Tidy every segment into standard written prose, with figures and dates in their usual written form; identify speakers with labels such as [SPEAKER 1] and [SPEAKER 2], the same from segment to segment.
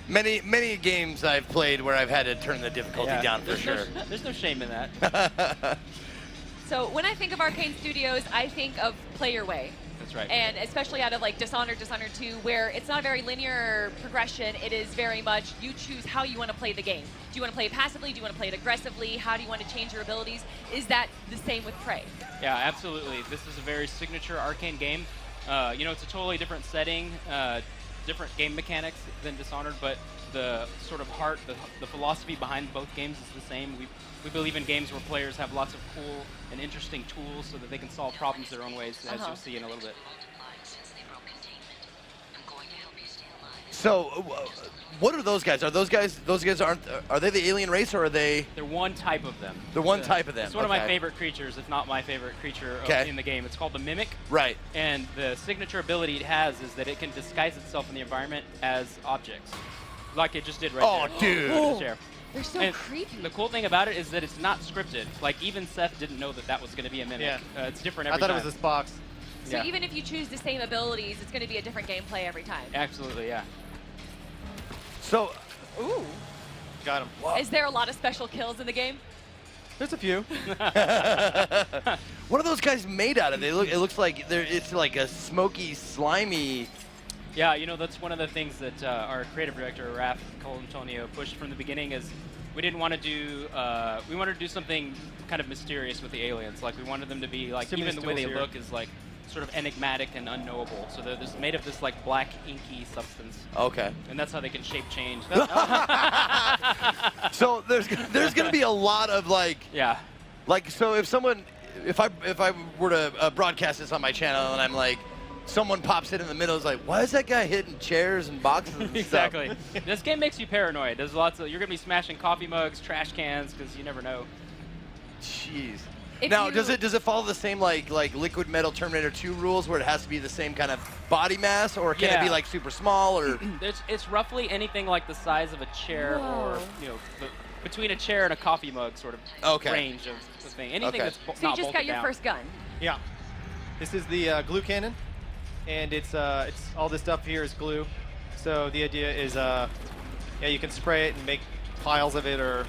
[SPEAKER 1] Many games I've played where I've had to turn the difficulty down for sure.
[SPEAKER 2] There's no shame in that.
[SPEAKER 3] So when I think of Arcane Studios, I think of play your way.
[SPEAKER 2] That's right.
[SPEAKER 3] And especially out of like Dishonored 2, where it's not a very linear progression. It is very much you choose how you want to play the game. Do you want to play it passively? Do you want to play it aggressively? How do you want to change your abilities? Is that the same with Prey?
[SPEAKER 2] Yeah, absolutely. This is a very signature Arcane game. You know, it's a totally different setting, different game mechanics than Dishonored, but the sort of heart, the philosophy behind both games is the same. We believe in games where players have lots of cool and interesting tools so that they can solve problems their own ways, as you'll see in a little bit.
[SPEAKER 1] So, what are those guys? Are those guys are they the alien race or are they?
[SPEAKER 2] They're one type of them.
[SPEAKER 1] They're one type of them.
[SPEAKER 2] It's one of my favorite creatures, if not my favorite creature in the game. It's called the Mimic.
[SPEAKER 1] Right.
[SPEAKER 2] And the signature ability it has is that it can disguise itself in the environment as objects, like it just did right there.
[SPEAKER 1] Oh,
[SPEAKER 2] dude.
[SPEAKER 3] They're so creepy.
[SPEAKER 2] The cool thing about it is that it's not scripted. Like, even Seth didn't know that was going to be a Mimic.
[SPEAKER 4] Yeah.
[SPEAKER 2] It's different every
[SPEAKER 4] time. I
[SPEAKER 2] time.
[SPEAKER 4] thought it was this box.
[SPEAKER 3] So even if you choose the same abilities, it's going to be a different gameplay every time.
[SPEAKER 2] Absolutely, yeah.
[SPEAKER 1] So,
[SPEAKER 3] ooh.
[SPEAKER 4] Got him.
[SPEAKER 3] Is there a lot of special kills in the game?
[SPEAKER 4] There's a few.
[SPEAKER 1] what are those guys made out of? It looks like it's like a smoky, slimy.
[SPEAKER 2] Yeah, you know, that's one of the things that our creative director, Raph Colantonio, pushed from the beginning is we didn't want to do, we wanted to do something kind of mysterious with the aliens. Like, we wanted them to be, like, even the way they look is, like, sort of enigmatic and unknowable. So they're made of this, like, black, inky substance.
[SPEAKER 1] Okay.
[SPEAKER 2] And that's how they can shape change.
[SPEAKER 1] So there's going to be a lot of, like...
[SPEAKER 2] Yeah.
[SPEAKER 1] Like, so if I were to broadcast this on my channel and I'm like, someone pops in the middle, is like, why is that guy hitting chairs and boxes and
[SPEAKER 2] exactly.
[SPEAKER 1] stuff?
[SPEAKER 2] This game makes you paranoid. There's lots of, you're gonna be smashing coffee mugs, trash cans, because you never know.
[SPEAKER 1] Jeez. Now, does it follow the same like Liquid Metal Terminator 2 rules, where it has to be the same kind of body mass, or can it be like super small, or?
[SPEAKER 2] It's roughly anything like the size of a chair, or you know, between a chair and a coffee mug sort of range of the thing. Anything that's not bolted down.
[SPEAKER 3] So you just got your first gun.
[SPEAKER 4] Yeah. This is the glue cannon. And it's all this stuff here is glue. So the idea is, yeah, you can spray it and make piles of it, or.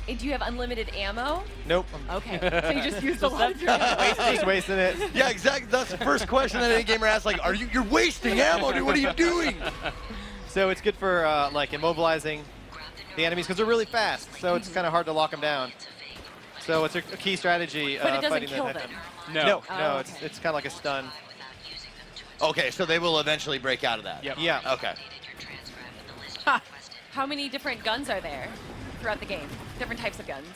[SPEAKER 3] And do you have unlimited ammo?
[SPEAKER 4] Nope.
[SPEAKER 3] Okay. So you just used a lot of your ammo.
[SPEAKER 4] Just wasting it.
[SPEAKER 1] Yeah, exactly. That's the first question that any gamer asks. Like, you're wasting ammo, dude? What are you doing?
[SPEAKER 4] So it's good for like immobilizing the enemies because they're really fast. So it's kind of hard to lock them down. So it's a key strategy.
[SPEAKER 3] But it doesn't
[SPEAKER 4] fighting
[SPEAKER 3] kill
[SPEAKER 4] that.
[SPEAKER 3] them.
[SPEAKER 4] No.
[SPEAKER 3] Oh,
[SPEAKER 4] It's kind of like a stun.
[SPEAKER 1] Okay, so they will eventually break out of that.
[SPEAKER 2] Yep.
[SPEAKER 4] Yeah.
[SPEAKER 1] Okay.
[SPEAKER 3] How many different guns are there throughout the game? Different types of guns.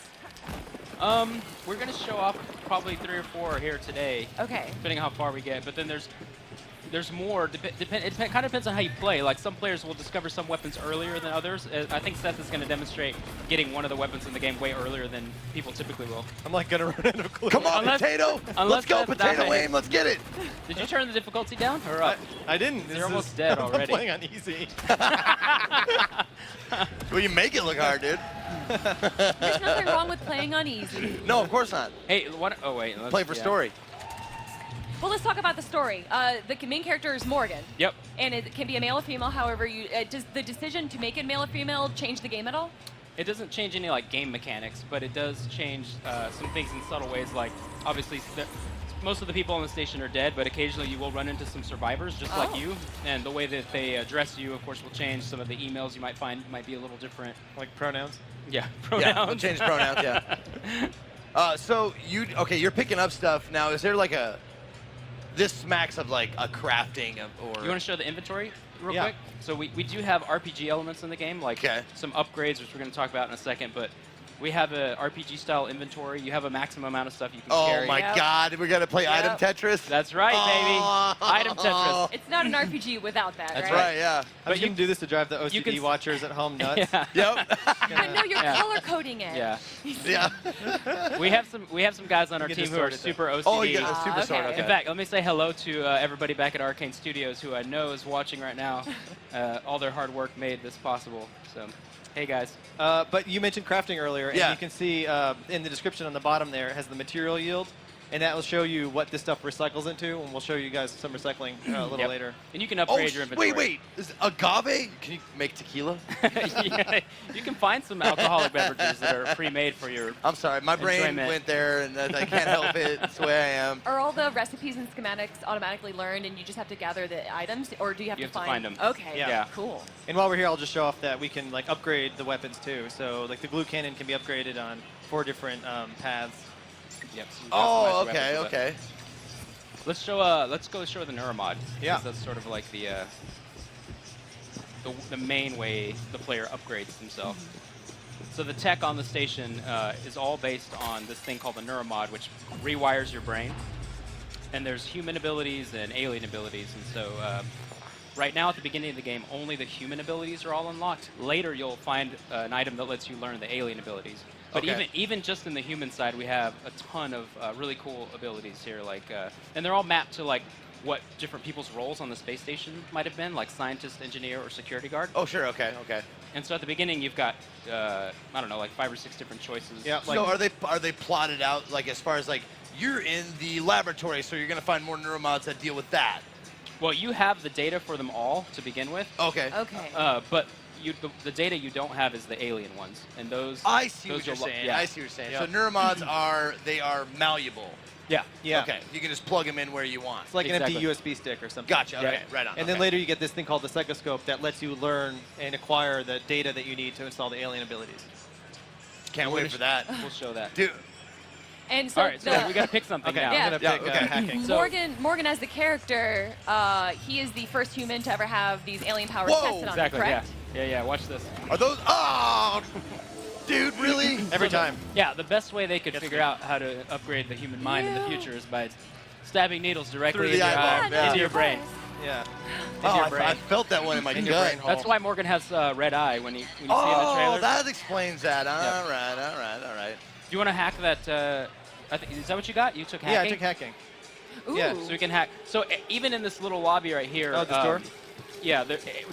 [SPEAKER 2] We're gonna show off probably 3 or 4 here today.
[SPEAKER 3] Okay.
[SPEAKER 2] Depending on how far we get, but then there's more. It kind of depends on how you play. Like, some players will discover some weapons earlier than others. I think Seth is going to demonstrate getting one of the weapons in the game way earlier than people typically will.
[SPEAKER 4] I'm like gonna run out of glue.
[SPEAKER 1] Come on, Potato! Let's go, Potato Aim! Let's get it!
[SPEAKER 2] Did you turn the difficulty down or up?
[SPEAKER 4] I didn't.
[SPEAKER 2] You're almost dead already.
[SPEAKER 4] I'm playing on easy.
[SPEAKER 1] Well, you make it look hard, dude.
[SPEAKER 3] There's nothing wrong with playing on easy.
[SPEAKER 1] No, of course not.
[SPEAKER 2] Hey, what? Oh wait.
[SPEAKER 1] Play for story.
[SPEAKER 3] Well, let's talk about the story. The main character is Morgan.
[SPEAKER 2] Yep.
[SPEAKER 3] And it can be a male or female. However, does the decision to make it male or female change the game at all?
[SPEAKER 2] It doesn't change any like game mechanics, but it does change some things in subtle ways. Like, obviously, most of the people on the station are dead, but occasionally you will run into some survivors just like you. And the way that they address you, of course, will change. Some of the emails you might find might be a little different.
[SPEAKER 4] Like pronouns?
[SPEAKER 2] Yeah, pronouns.
[SPEAKER 1] Yeah, we'll change pronouns, yeah. So, you're picking up stuff. Now, is there like this smacks of like a crafting or...
[SPEAKER 2] You want to show the inventory real quick? So we do have RPG elements in the game, like some upgrades, which we're going to talk about in a second, but we have a RPG-style inventory. You have a maximum amount of stuff you can carry.
[SPEAKER 1] Oh my God, we're going to play item Tetris?
[SPEAKER 2] That's right, baby. Item Tetris.
[SPEAKER 3] It's not an RPG without that,
[SPEAKER 1] That's right, yeah.
[SPEAKER 4] But you can do this to drive the OCD watchers at home nuts.
[SPEAKER 1] Yep.
[SPEAKER 3] But no, you're color coding it.
[SPEAKER 2] Yeah.
[SPEAKER 1] Yeah.
[SPEAKER 2] We have some guys on our team who are super OCD.
[SPEAKER 1] Oh, you got super sword.
[SPEAKER 2] In fact, let me say hello to everybody back at Arcane Studios who I know is watching right now. All their hard work made this possible. So, hey guys.
[SPEAKER 4] But you mentioned crafting earlier, and you can see in the description on the bottom there, it has the material yield. and that will show you what this stuff recycles into, and we'll show you guys some recycling a little later.
[SPEAKER 2] And you can upgrade your inventory.
[SPEAKER 1] wait. Is agave? Can you make tequila?
[SPEAKER 2] Yeah, you can find some alcoholic beverages that are pre-made for your.
[SPEAKER 1] I'm sorry, my brain
[SPEAKER 2] enjoyment.
[SPEAKER 1] went there, and I can't help it. It's the way I am.
[SPEAKER 3] Are all the recipes and schematics automatically learned, and you just have to gather the items, or do you have
[SPEAKER 2] You
[SPEAKER 3] to
[SPEAKER 2] have to find them.
[SPEAKER 3] Okay,
[SPEAKER 4] Yeah.
[SPEAKER 3] cool.
[SPEAKER 4] And while we're here, I'll just show off that we can like upgrade the weapons too. So like the glue cannon can be upgraded on 4 different paths.
[SPEAKER 2] Yep. So you
[SPEAKER 1] Oh,
[SPEAKER 2] customize the
[SPEAKER 1] okay,
[SPEAKER 2] weapons with it.
[SPEAKER 1] okay.
[SPEAKER 2] Let's go show the neuromod.
[SPEAKER 4] Yeah.
[SPEAKER 2] 'Cause that's sort of like the main way the player upgrades himself. So the tech on the station is all based on this thing called the neuromod, which rewires your brain. And there's human abilities and alien abilities, and so right now at the beginning of the game, only the human abilities are all unlocked. Later, you'll find an item that lets you learn the alien abilities. But
[SPEAKER 1] Okay.
[SPEAKER 2] even just in the human side, we have a ton of really cool abilities here, like, and they're all mapped to like what different people's roles on the space station might have been, like scientist, engineer, or security guard.
[SPEAKER 1] Oh, sure, okay.
[SPEAKER 2] And so at the beginning, you've got I don't know, like 5 or 6 different choices.
[SPEAKER 4] Yeah.
[SPEAKER 1] So are they plotted out like as far as like you're in the laboratory, so you're gonna find more neuromods that deal with that?
[SPEAKER 2] Well, you have the data for them all to begin with.
[SPEAKER 1] Okay.
[SPEAKER 3] Okay.
[SPEAKER 2] But the data you don't have is the alien ones, and those.
[SPEAKER 1] I see
[SPEAKER 2] those
[SPEAKER 1] what you're
[SPEAKER 2] are lo-
[SPEAKER 1] saying.
[SPEAKER 2] yeah.
[SPEAKER 1] I see what you're saying.
[SPEAKER 4] Yeah.
[SPEAKER 1] So neuromods are malleable.
[SPEAKER 2] Yeah.
[SPEAKER 4] Yeah.
[SPEAKER 1] Okay. You can just plug them in where you want.
[SPEAKER 4] It's like
[SPEAKER 2] Exactly.
[SPEAKER 4] an empty USB stick or something.
[SPEAKER 1] Gotcha.
[SPEAKER 2] Yeah.
[SPEAKER 1] Okay. Right on.
[SPEAKER 4] And then
[SPEAKER 1] okay.
[SPEAKER 4] later you get this thing called the psychoscope that lets you learn and acquire the data that you need to install the alien abilities.
[SPEAKER 1] Can't wait for that,
[SPEAKER 2] We'll show that.
[SPEAKER 1] dude.
[SPEAKER 3] And so
[SPEAKER 2] All right, so we got to pick something
[SPEAKER 4] Okay,
[SPEAKER 2] now.
[SPEAKER 3] Yeah.
[SPEAKER 4] I'm gonna
[SPEAKER 1] Yeah,
[SPEAKER 4] pick
[SPEAKER 1] okay.
[SPEAKER 4] hacking.
[SPEAKER 2] So-
[SPEAKER 3] Morgan as the character, he is the first human to ever have these alien powers
[SPEAKER 1] Whoa!
[SPEAKER 3] tested on him,
[SPEAKER 2] Exactly.
[SPEAKER 3] correct?
[SPEAKER 2] Yeah. Watch this.
[SPEAKER 1] Are those? Oh, dude, really?
[SPEAKER 4] Every time.
[SPEAKER 2] Yeah. The best way they could
[SPEAKER 4] Gets
[SPEAKER 2] figure
[SPEAKER 4] me.
[SPEAKER 2] out how to upgrade the human mind in the
[SPEAKER 3] Yeah.
[SPEAKER 2] future is by stabbing needles directly
[SPEAKER 1] Through
[SPEAKER 2] into
[SPEAKER 1] the
[SPEAKER 2] your
[SPEAKER 1] eyeball,
[SPEAKER 2] eye,
[SPEAKER 1] yeah.
[SPEAKER 2] into your brain.
[SPEAKER 4] Yeah.
[SPEAKER 1] Oh,
[SPEAKER 2] your
[SPEAKER 1] I
[SPEAKER 2] brain.
[SPEAKER 1] felt that one in my
[SPEAKER 4] In your
[SPEAKER 1] gut.
[SPEAKER 4] brain hole.
[SPEAKER 2] That's why Morgan has red eye when you see in the
[SPEAKER 1] Oh,
[SPEAKER 2] trailer.
[SPEAKER 1] that explains that.
[SPEAKER 2] Yeah.
[SPEAKER 1] All right.
[SPEAKER 2] Do you want to hack that? Is that what you got? You took hacking.
[SPEAKER 4] Yeah, I took hacking.
[SPEAKER 3] Ooh.
[SPEAKER 4] Yeah,
[SPEAKER 2] So we can hack. So even in this little lobby right here.
[SPEAKER 4] Oh, this door?
[SPEAKER 2] Yeah.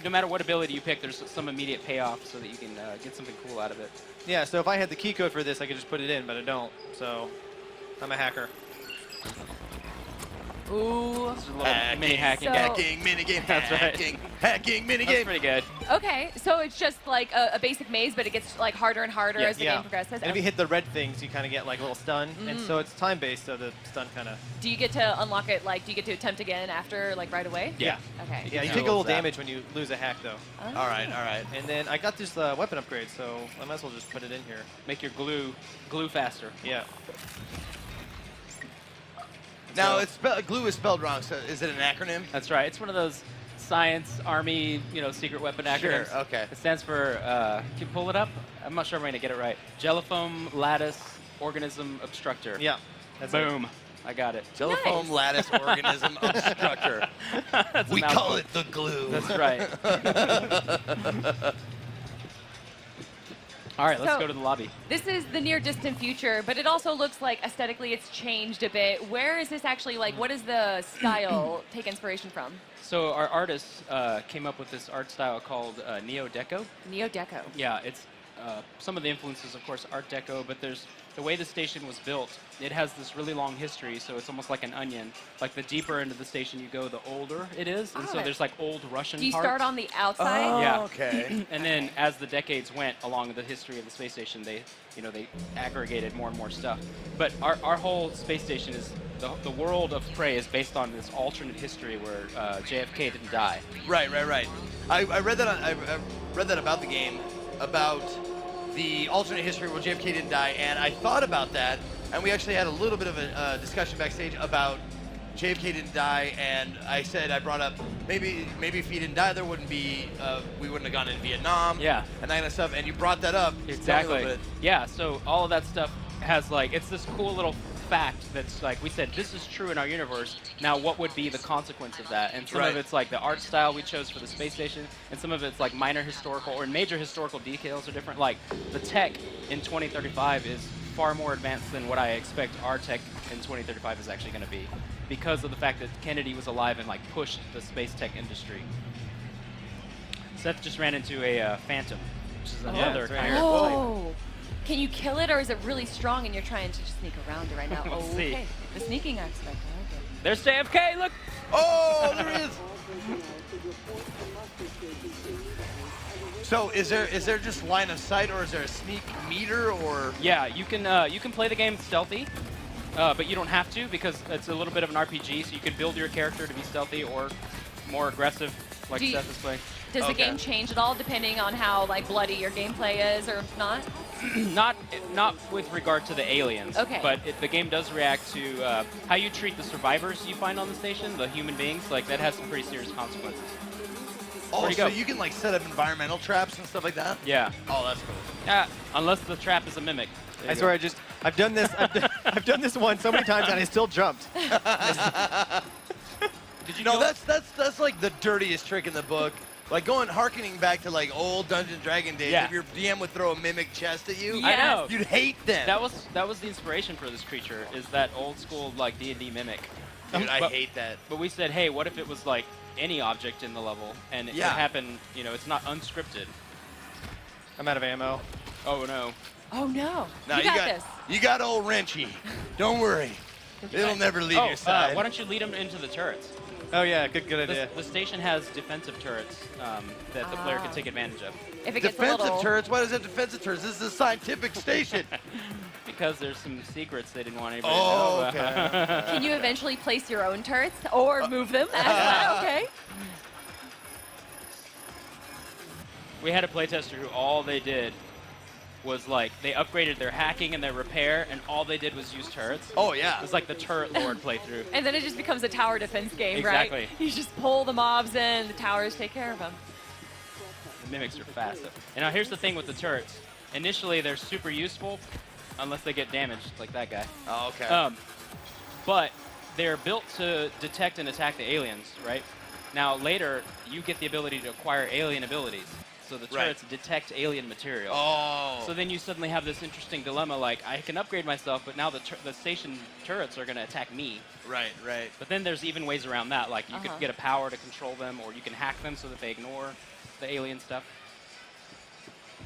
[SPEAKER 2] No matter what ability you pick, there's some immediate payoff so that you can get something cool out of it.
[SPEAKER 4] Yeah, so if I had the key code for this, I could just put it in, but I don't. So I'm a hacker.
[SPEAKER 3] Ooh.
[SPEAKER 2] This is a little mini hacking.
[SPEAKER 3] So-
[SPEAKER 1] Hacking minigame.
[SPEAKER 2] That's right.
[SPEAKER 1] Hacking
[SPEAKER 2] That's
[SPEAKER 1] minigame.
[SPEAKER 2] pretty good.
[SPEAKER 3] Okay, so it's just like a basic maze, but it gets like harder and harder as the
[SPEAKER 4] Yeah.
[SPEAKER 3] game progresses.
[SPEAKER 4] And if you hit the red things, you kind of get like a little stun, and
[SPEAKER 3] Mm.
[SPEAKER 4] so it's time-based, so the stun kind of.
[SPEAKER 3] Do you get to unlock it? Like, do you get to attempt again after, like, right away?
[SPEAKER 2] Yeah.
[SPEAKER 3] Okay.
[SPEAKER 4] Yeah, you
[SPEAKER 1] Yeah.
[SPEAKER 4] take a little
[SPEAKER 1] Zap.
[SPEAKER 4] damage when you lose a hack, though.
[SPEAKER 3] Oh.
[SPEAKER 1] All right.
[SPEAKER 4] And then I got this weapon upgrade, so I might as well just put it in here.
[SPEAKER 2] Make your glue faster.
[SPEAKER 4] Yeah.
[SPEAKER 1] Now,
[SPEAKER 4] So-
[SPEAKER 1] glue is spelled wrong. So is it an acronym?
[SPEAKER 2] That's right. It's one of those science, army, secret weapon acronyms.
[SPEAKER 1] Sure, okay.
[SPEAKER 2] It stands for, can you pull it up? I'm not sure I'm going to get it right. Jellifoam Lattice Organism Obstructor.
[SPEAKER 4] Yeah. That's it.
[SPEAKER 2] Boom. I got it.
[SPEAKER 1] Jellifoam
[SPEAKER 3] Nice.
[SPEAKER 1] lattice organism obstructor.
[SPEAKER 2] That's a
[SPEAKER 1] We call
[SPEAKER 2] mouthful.
[SPEAKER 1] it the glue.
[SPEAKER 2] That's right. All right, let's
[SPEAKER 3] So-
[SPEAKER 2] go to the lobby.
[SPEAKER 3] This is the near distant future, but it also looks like aesthetically it's changed a bit. Where is this actually, like, what is the style take inspiration from?
[SPEAKER 2] So our artists came up with this art style called Neo-Deco.
[SPEAKER 3] Neo-Deco.
[SPEAKER 2] Yeah, it's some of the influences, of course, Art Deco, but there's the way the station was built. It has this really long history, so it's almost like an onion. Like the deeper into the station you go, the older it is, and so
[SPEAKER 3] Oh.
[SPEAKER 2] there's like old Russian
[SPEAKER 3] Do you
[SPEAKER 2] parts.
[SPEAKER 3] start on the outside?
[SPEAKER 1] Oh,
[SPEAKER 2] Yeah.
[SPEAKER 1] okay.
[SPEAKER 2] And then as the decades went along the history of the space station, they aggregated more and more stuff. But our whole space station is the world of Prey is based on this alternate history where JFK didn't die.
[SPEAKER 1] Right. I read that. I read that about the game, about the alternate history where JFK didn't die, and I thought about that, and we actually had a little bit of a discussion backstage about JFK didn't die, and I brought up maybe if he didn't die, there wouldn't be we wouldn't have gone into Vietnam.
[SPEAKER 2] Yeah.
[SPEAKER 1] And that kind of stuff, and you brought that up. Tell me a
[SPEAKER 2] Exactly.
[SPEAKER 1] little bit.
[SPEAKER 2] Yeah, so all of that stuff has it's this cool little fact that's like, we said, this is true in our universe. Now, what would be the consequence of that? And some
[SPEAKER 1] Right.
[SPEAKER 2] of it's like the art style we chose for the space station, and some of it's like minor historical or major historical details are different. Like the tech in 2035 is far more advanced than what I expect our tech in 2035 is actually going to be, because of the fact that Kennedy was alive and pushed the space tech industry. Seth just ran into a Phantom, which is another
[SPEAKER 4] it's right
[SPEAKER 2] kind
[SPEAKER 4] here.
[SPEAKER 2] of
[SPEAKER 3] Oh. Can you kill it, or is it really strong and you're trying to just sneak around it right now?
[SPEAKER 2] We'll
[SPEAKER 3] Oh,
[SPEAKER 2] see.
[SPEAKER 3] okay. The sneaking aspect. I like it.
[SPEAKER 2] There's JFK. Look.
[SPEAKER 1] Oh, there he is. So is there just line of sight, or is there a sneak meter, or?
[SPEAKER 2] Yeah, you can play the game stealthy, but you don't have to because it's a little bit of an RPG. So you can build your character to be stealthy or more aggressive, like Seth is playing.
[SPEAKER 3] Does the
[SPEAKER 1] Okay.
[SPEAKER 3] game change at all depending on how like bloody your gameplay is or not?
[SPEAKER 2] Not with regard to the aliens.
[SPEAKER 3] Okay.
[SPEAKER 2] But the game does react to how you treat the survivors you find on the station, the human beings. Like that has some pretty serious consequences.
[SPEAKER 1] Oh,
[SPEAKER 2] Where'd he
[SPEAKER 1] so
[SPEAKER 2] go?
[SPEAKER 1] you can like set up environmental traps and stuff like that?
[SPEAKER 2] Yeah.
[SPEAKER 1] Oh, that's cool.
[SPEAKER 2] Unless the trap is a mimic. There
[SPEAKER 4] I
[SPEAKER 2] you
[SPEAKER 4] swear,
[SPEAKER 2] go.
[SPEAKER 4] I've done this. I've done this one so many times, and I still jumped.
[SPEAKER 2] Did you
[SPEAKER 1] No,
[SPEAKER 2] know
[SPEAKER 1] that's like the dirtiest trick in the book. Like harkening back to like old Dungeons & Dragon days.
[SPEAKER 2] Yeah.
[SPEAKER 1] If your DM would throw a mimic chest at you,
[SPEAKER 2] I know.
[SPEAKER 1] you'd hate them.
[SPEAKER 2] that was the inspiration for this creature, is that old school like D&D mimic.
[SPEAKER 1] Dude, I
[SPEAKER 2] But-
[SPEAKER 1] hate that.
[SPEAKER 2] But we said, hey, what if it was like any object in the level, and it
[SPEAKER 1] Yeah.
[SPEAKER 2] could happen, it's not unscripted.
[SPEAKER 4] I'm out of ammo.
[SPEAKER 2] Oh no.
[SPEAKER 3] Oh no.
[SPEAKER 1] No,
[SPEAKER 3] you got this.
[SPEAKER 1] You got old Wrenchy. Don't worry. It'll never leave your side.
[SPEAKER 2] Why don't you lead them into the turrets?
[SPEAKER 4] Oh yeah, good idea.
[SPEAKER 2] The station has defensive turrets that the player can take advantage of.
[SPEAKER 3] If it gets a
[SPEAKER 1] Defensive
[SPEAKER 3] little...
[SPEAKER 1] turrets? Why does it have defensive turrets? This is a scientific station.
[SPEAKER 2] Because there's some secrets they didn't want anybody
[SPEAKER 1] Oh,
[SPEAKER 2] to know.
[SPEAKER 1] okay.
[SPEAKER 3] Can you eventually place your own turrets or move them as well? Okay.
[SPEAKER 2] We had a playtester who all they did was like, they upgraded their hacking and their repair, and all they did was use turrets.
[SPEAKER 1] Oh, yeah.
[SPEAKER 2] It was like the turret lord playthrough.
[SPEAKER 3] And then it just becomes a tower defense game,
[SPEAKER 2] Exactly.
[SPEAKER 3] right? You just pull the mobs in, the towers take care of them.
[SPEAKER 2] The mimics are fast. And now here's the thing with the turrets. Initially, they're super useful, unless they get damaged, like that guy.
[SPEAKER 1] Oh, okay.
[SPEAKER 2] But they're built to detect and attack the aliens, right? Now, later, you get the ability to acquire alien abilities. So the
[SPEAKER 1] Right.
[SPEAKER 2] turrets detect alien material.
[SPEAKER 1] Oh.
[SPEAKER 2] So then you suddenly have this interesting dilemma, like, I can upgrade myself, but now the station turrets are going to attack me.
[SPEAKER 1] Right, right.
[SPEAKER 2] But then there's even ways around that, like you
[SPEAKER 3] Uh-huh.
[SPEAKER 2] could get a power to control them, or you can hack them so that they ignore the alien stuff.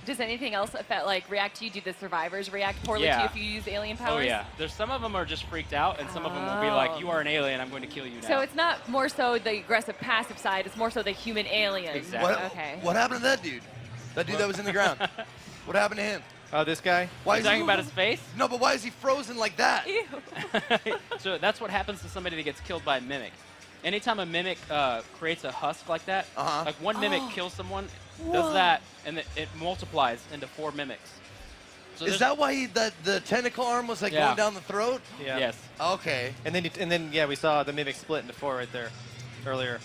[SPEAKER 3] Does anything else affect, like react to you? Do the survivors react poorly to
[SPEAKER 2] Yeah.
[SPEAKER 3] you if you use alien powers?
[SPEAKER 2] Oh yeah, there's some of them are just freaked out, and some of them will be like,
[SPEAKER 3] Oh.
[SPEAKER 2] "You are an alien. I'm going to kill you now."
[SPEAKER 3] So it's not more so the aggressive passive side, it's more so the human alien.
[SPEAKER 2] Exactly.
[SPEAKER 3] Okay.
[SPEAKER 1] What happened to that dude? That dude that was in the ground. What happened to him?
[SPEAKER 4] Oh, this guy?
[SPEAKER 1] Why
[SPEAKER 2] Are you
[SPEAKER 1] is he
[SPEAKER 2] talking about his face?
[SPEAKER 1] No, but why is he frozen like that?
[SPEAKER 3] Ew.
[SPEAKER 2] So that's what happens to somebody that gets killed by a mimic. Anytime a mimic creates a husk like that,
[SPEAKER 1] Uh-huh.
[SPEAKER 2] like one mimic
[SPEAKER 3] Oh.
[SPEAKER 2] kills someone,
[SPEAKER 3] Whoa.
[SPEAKER 2] does that, and it multiplies into 4 mimics. So
[SPEAKER 1] Is
[SPEAKER 2] there's-
[SPEAKER 1] that why the tentacle arm was like
[SPEAKER 2] Yeah.
[SPEAKER 1] going down the throat?
[SPEAKER 4] Yeah.
[SPEAKER 2] Yes.
[SPEAKER 1] Okay.
[SPEAKER 4] And then yeah, we saw the mimic split into 4 right there earlier.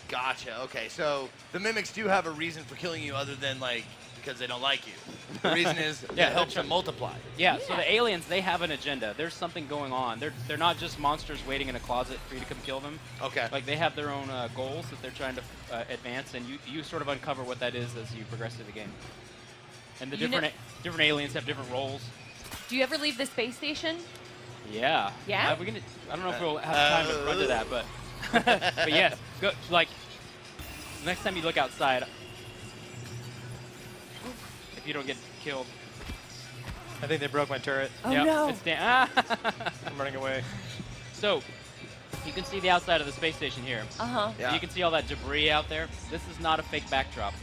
[SPEAKER 1] Gotcha. Okay, so the mimics do have a reason for killing you other than like because they don't like you. The reason is
[SPEAKER 2] Yeah,
[SPEAKER 1] it helps
[SPEAKER 2] they're
[SPEAKER 1] them multiply.
[SPEAKER 2] Yeah, so
[SPEAKER 3] Yeah.
[SPEAKER 2] the aliens, they have an agenda. There's something going on. They're not just monsters waiting in a closet for you to come kill them.
[SPEAKER 1] Okay.
[SPEAKER 2] Like, they have their own goals that they're trying to advance, and you sort of uncover what that is as you progress through the game. And the
[SPEAKER 3] You know-
[SPEAKER 2] different aliens have different roles.
[SPEAKER 3] Do you ever leave the space station?
[SPEAKER 2] Yeah.
[SPEAKER 3] Yeah?
[SPEAKER 2] I don't know if we'll have time to run to that, but but yes, go, like next time you look outside, if you don't get killed.
[SPEAKER 4] I think they broke my turret.
[SPEAKER 3] Oh
[SPEAKER 2] Yep,
[SPEAKER 3] no.
[SPEAKER 2] it's
[SPEAKER 4] I'm running away.
[SPEAKER 2] So, you can see the outside of the space station here.
[SPEAKER 3] Uh-huh.
[SPEAKER 1] Yeah.
[SPEAKER 2] You can see all that debris out there. This is not a fake backdrop.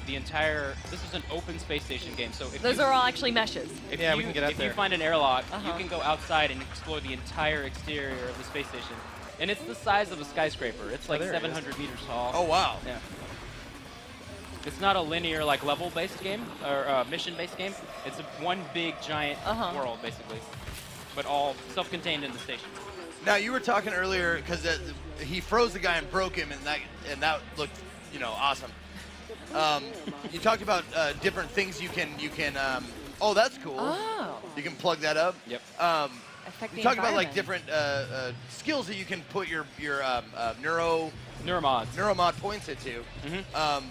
[SPEAKER 2] This is an open space station game. So if
[SPEAKER 3] Those
[SPEAKER 2] you,
[SPEAKER 3] are all actually meshes.
[SPEAKER 2] if
[SPEAKER 4] Yeah,
[SPEAKER 2] you,
[SPEAKER 4] we can get out
[SPEAKER 2] if
[SPEAKER 4] there.
[SPEAKER 2] you find an airlock, you
[SPEAKER 3] Uh-huh.
[SPEAKER 2] can go outside and explore the entire exterior of the space station. And it's the size of a skyscraper. It's like
[SPEAKER 4] there it is.
[SPEAKER 2] 700 meters tall.
[SPEAKER 1] Oh wow.
[SPEAKER 2] Yeah. It's not a linear, like, level-based game, or mission-based game. It's one big, giant
[SPEAKER 3] Uh-huh.
[SPEAKER 2] world, basically. But all self-contained in the station.
[SPEAKER 1] Now you were talking earlier because he froze the guy and broke him, and that looked awesome. You talked about different things you can. Oh, that's cool.
[SPEAKER 3] Oh.
[SPEAKER 1] You can plug that up.
[SPEAKER 2] Yep.
[SPEAKER 3] Affect
[SPEAKER 1] You
[SPEAKER 3] the
[SPEAKER 1] talk about like
[SPEAKER 3] environment.
[SPEAKER 1] different skills that you can put your
[SPEAKER 2] Neuromods.
[SPEAKER 1] neuromod points into.
[SPEAKER 2] Mhm.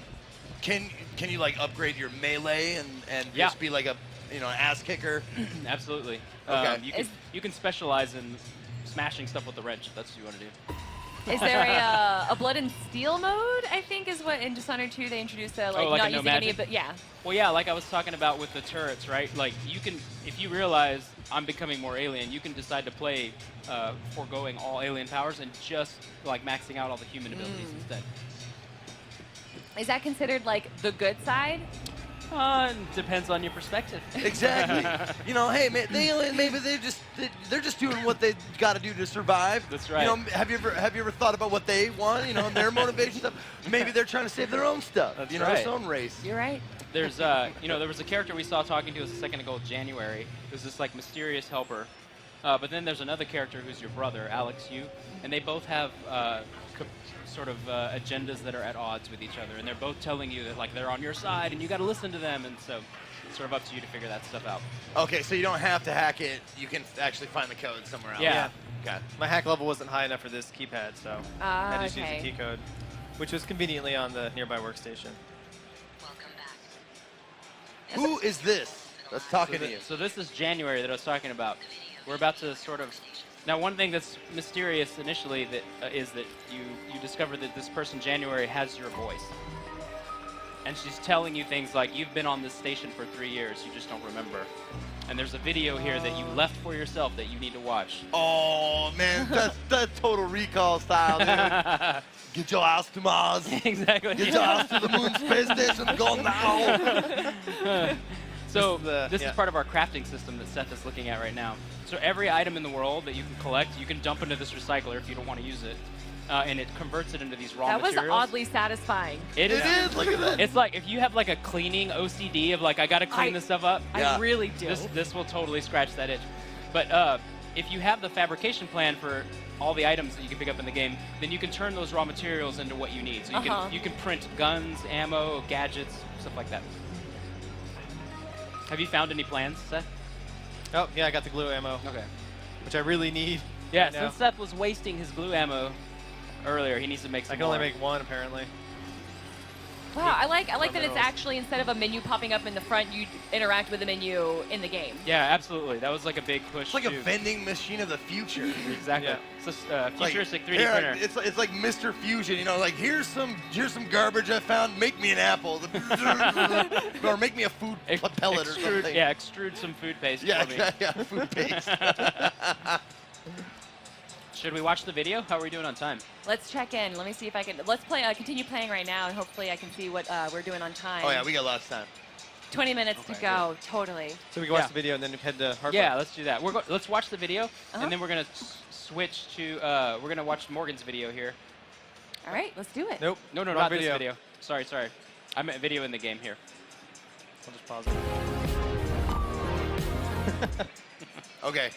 [SPEAKER 1] Can you like upgrade your melee and
[SPEAKER 2] Yeah.
[SPEAKER 1] just be like a an ass kicker?
[SPEAKER 2] Absolutely.
[SPEAKER 1] Okay.
[SPEAKER 2] You can specialize in smashing stuff with the wrench if that's what you want to do.
[SPEAKER 3] Is there a Blood and Steel mode? I think is what in Dishonored 2 they introduced the like,
[SPEAKER 2] like
[SPEAKER 3] not
[SPEAKER 2] a no
[SPEAKER 3] using any
[SPEAKER 2] magic?
[SPEAKER 3] of the
[SPEAKER 2] Well, yeah, like I was talking about with the turrets, right? Like you can, if you realize I'm becoming more alien, you can decide to play foregoing all alien powers and just like maxing out all the human abilities instead.
[SPEAKER 3] Is that considered like the good side?
[SPEAKER 2] Depends on your perspective.
[SPEAKER 1] Exactly. You know, hey, man, the alien, maybe they're just doing what they got to do to survive.
[SPEAKER 2] That's right.
[SPEAKER 1] You know, have you ever thought about what they want? You know, and their motivation stuff. Maybe they're trying to save their own stuff.
[SPEAKER 2] That's
[SPEAKER 1] you know,
[SPEAKER 2] right.
[SPEAKER 1] their own race.
[SPEAKER 3] You're right.
[SPEAKER 2] There's, you know, there was a character we saw talking to us a second ago, January. There's this like mysterious helper, but then there's another character who's your brother, Alex Yu, and they both have sort of agendas that are at odds with each other, and they're both telling you that like they're on your side and you got to listen to them, and so it's sort of up to you to figure that stuff out.
[SPEAKER 1] Okay, so you don't have to hack it. You can actually find the code somewhere else.
[SPEAKER 2] Yeah.
[SPEAKER 1] Okay.
[SPEAKER 4] My hack level wasn't high enough for this keypad, so I had to just use
[SPEAKER 3] okay.
[SPEAKER 4] the key code, which was conveniently on the nearby workstation.
[SPEAKER 1] Who is this that's talking to you?
[SPEAKER 2] So this is January that I was talking about. We're about to sort of. Now, one thing that's mysterious initially that is that you discover that this person, January, has your voice. And she's telling you things like, you've been on this station for 3 years, you just don't remember. And there's a video here that you left for yourself that you need to watch.
[SPEAKER 1] Oh, man, that's Total Recall style, dude. Get your ass to Mars.
[SPEAKER 2] Exactly.
[SPEAKER 1] Get your ass to the moon space station. Go now.
[SPEAKER 2] So
[SPEAKER 4] this
[SPEAKER 2] this is part of our crafting system that Seth is looking at right now. So every item in the world that you can collect, you can dump into this recycler if you don't want to use it. And it converts it into these raw
[SPEAKER 3] That was
[SPEAKER 2] materials.
[SPEAKER 3] oddly satisfying.
[SPEAKER 2] It is.
[SPEAKER 1] Look at that.
[SPEAKER 2] It's like if you have like a cleaning OCD of like, I got to clean this stuff up.
[SPEAKER 1] Yeah.
[SPEAKER 3] I really do.
[SPEAKER 2] This will totally scratch that itch. But if you have the fabrication plan for all the items that you can pick up in the game, then you can turn those raw materials into what you need. So you can print guns, ammo, gadgets, stuff like that. Have you found any plans, Seth?
[SPEAKER 4] Oh, yeah, I got the glue ammo,
[SPEAKER 2] Okay.
[SPEAKER 4] which I really need.
[SPEAKER 2] Yeah,
[SPEAKER 4] right now.
[SPEAKER 2] since Seth was wasting his glue ammo earlier, he needs to make some
[SPEAKER 4] I can only
[SPEAKER 2] more.
[SPEAKER 4] make one, apparently.
[SPEAKER 3] Wow, I like that it's
[SPEAKER 4] minerals.
[SPEAKER 3] actually, instead of a menu popping up in the front, you interact with the menu in the game.
[SPEAKER 2] Yeah, absolutely. That was like a big push.
[SPEAKER 1] It's like a
[SPEAKER 2] too.
[SPEAKER 1] vending machine of the future.
[SPEAKER 2] Exactly.
[SPEAKER 4] Yeah.
[SPEAKER 2] It's a
[SPEAKER 1] Like,
[SPEAKER 2] futuristic 3D
[SPEAKER 1] here,
[SPEAKER 2] printer.
[SPEAKER 1] It's like Mr. Fusion, you know, like here's some garbage I found, make me an apple. Or make me a food pellet or something.
[SPEAKER 2] Yeah, extrude some food paste
[SPEAKER 1] Yeah,
[SPEAKER 2] for me.
[SPEAKER 1] yeah, food paste.
[SPEAKER 2] Should we watch the video? How are we doing on time?
[SPEAKER 3] Let's check in. Let me see if I can. Let's play. Continue playing right now, and hopefully I can see what we're doing on time.
[SPEAKER 1] Oh yeah, we got lots of time.
[SPEAKER 3] 20 minutes to go. Totally.
[SPEAKER 4] So we can watch
[SPEAKER 2] Yeah.
[SPEAKER 4] the video and then head to Harpo.
[SPEAKER 2] Yeah, let's do that. Let's watch the video,
[SPEAKER 3] Uh-huh.
[SPEAKER 2] and then we're gonna switch to. We're gonna watch Morgan's video here.
[SPEAKER 3] All right, let's do it.
[SPEAKER 4] Nope.
[SPEAKER 2] No,
[SPEAKER 4] wrong
[SPEAKER 2] not
[SPEAKER 4] video.
[SPEAKER 2] this video. Sorry. I meant video in the game here.
[SPEAKER 4] I'll just pause it.
[SPEAKER 1] Okay.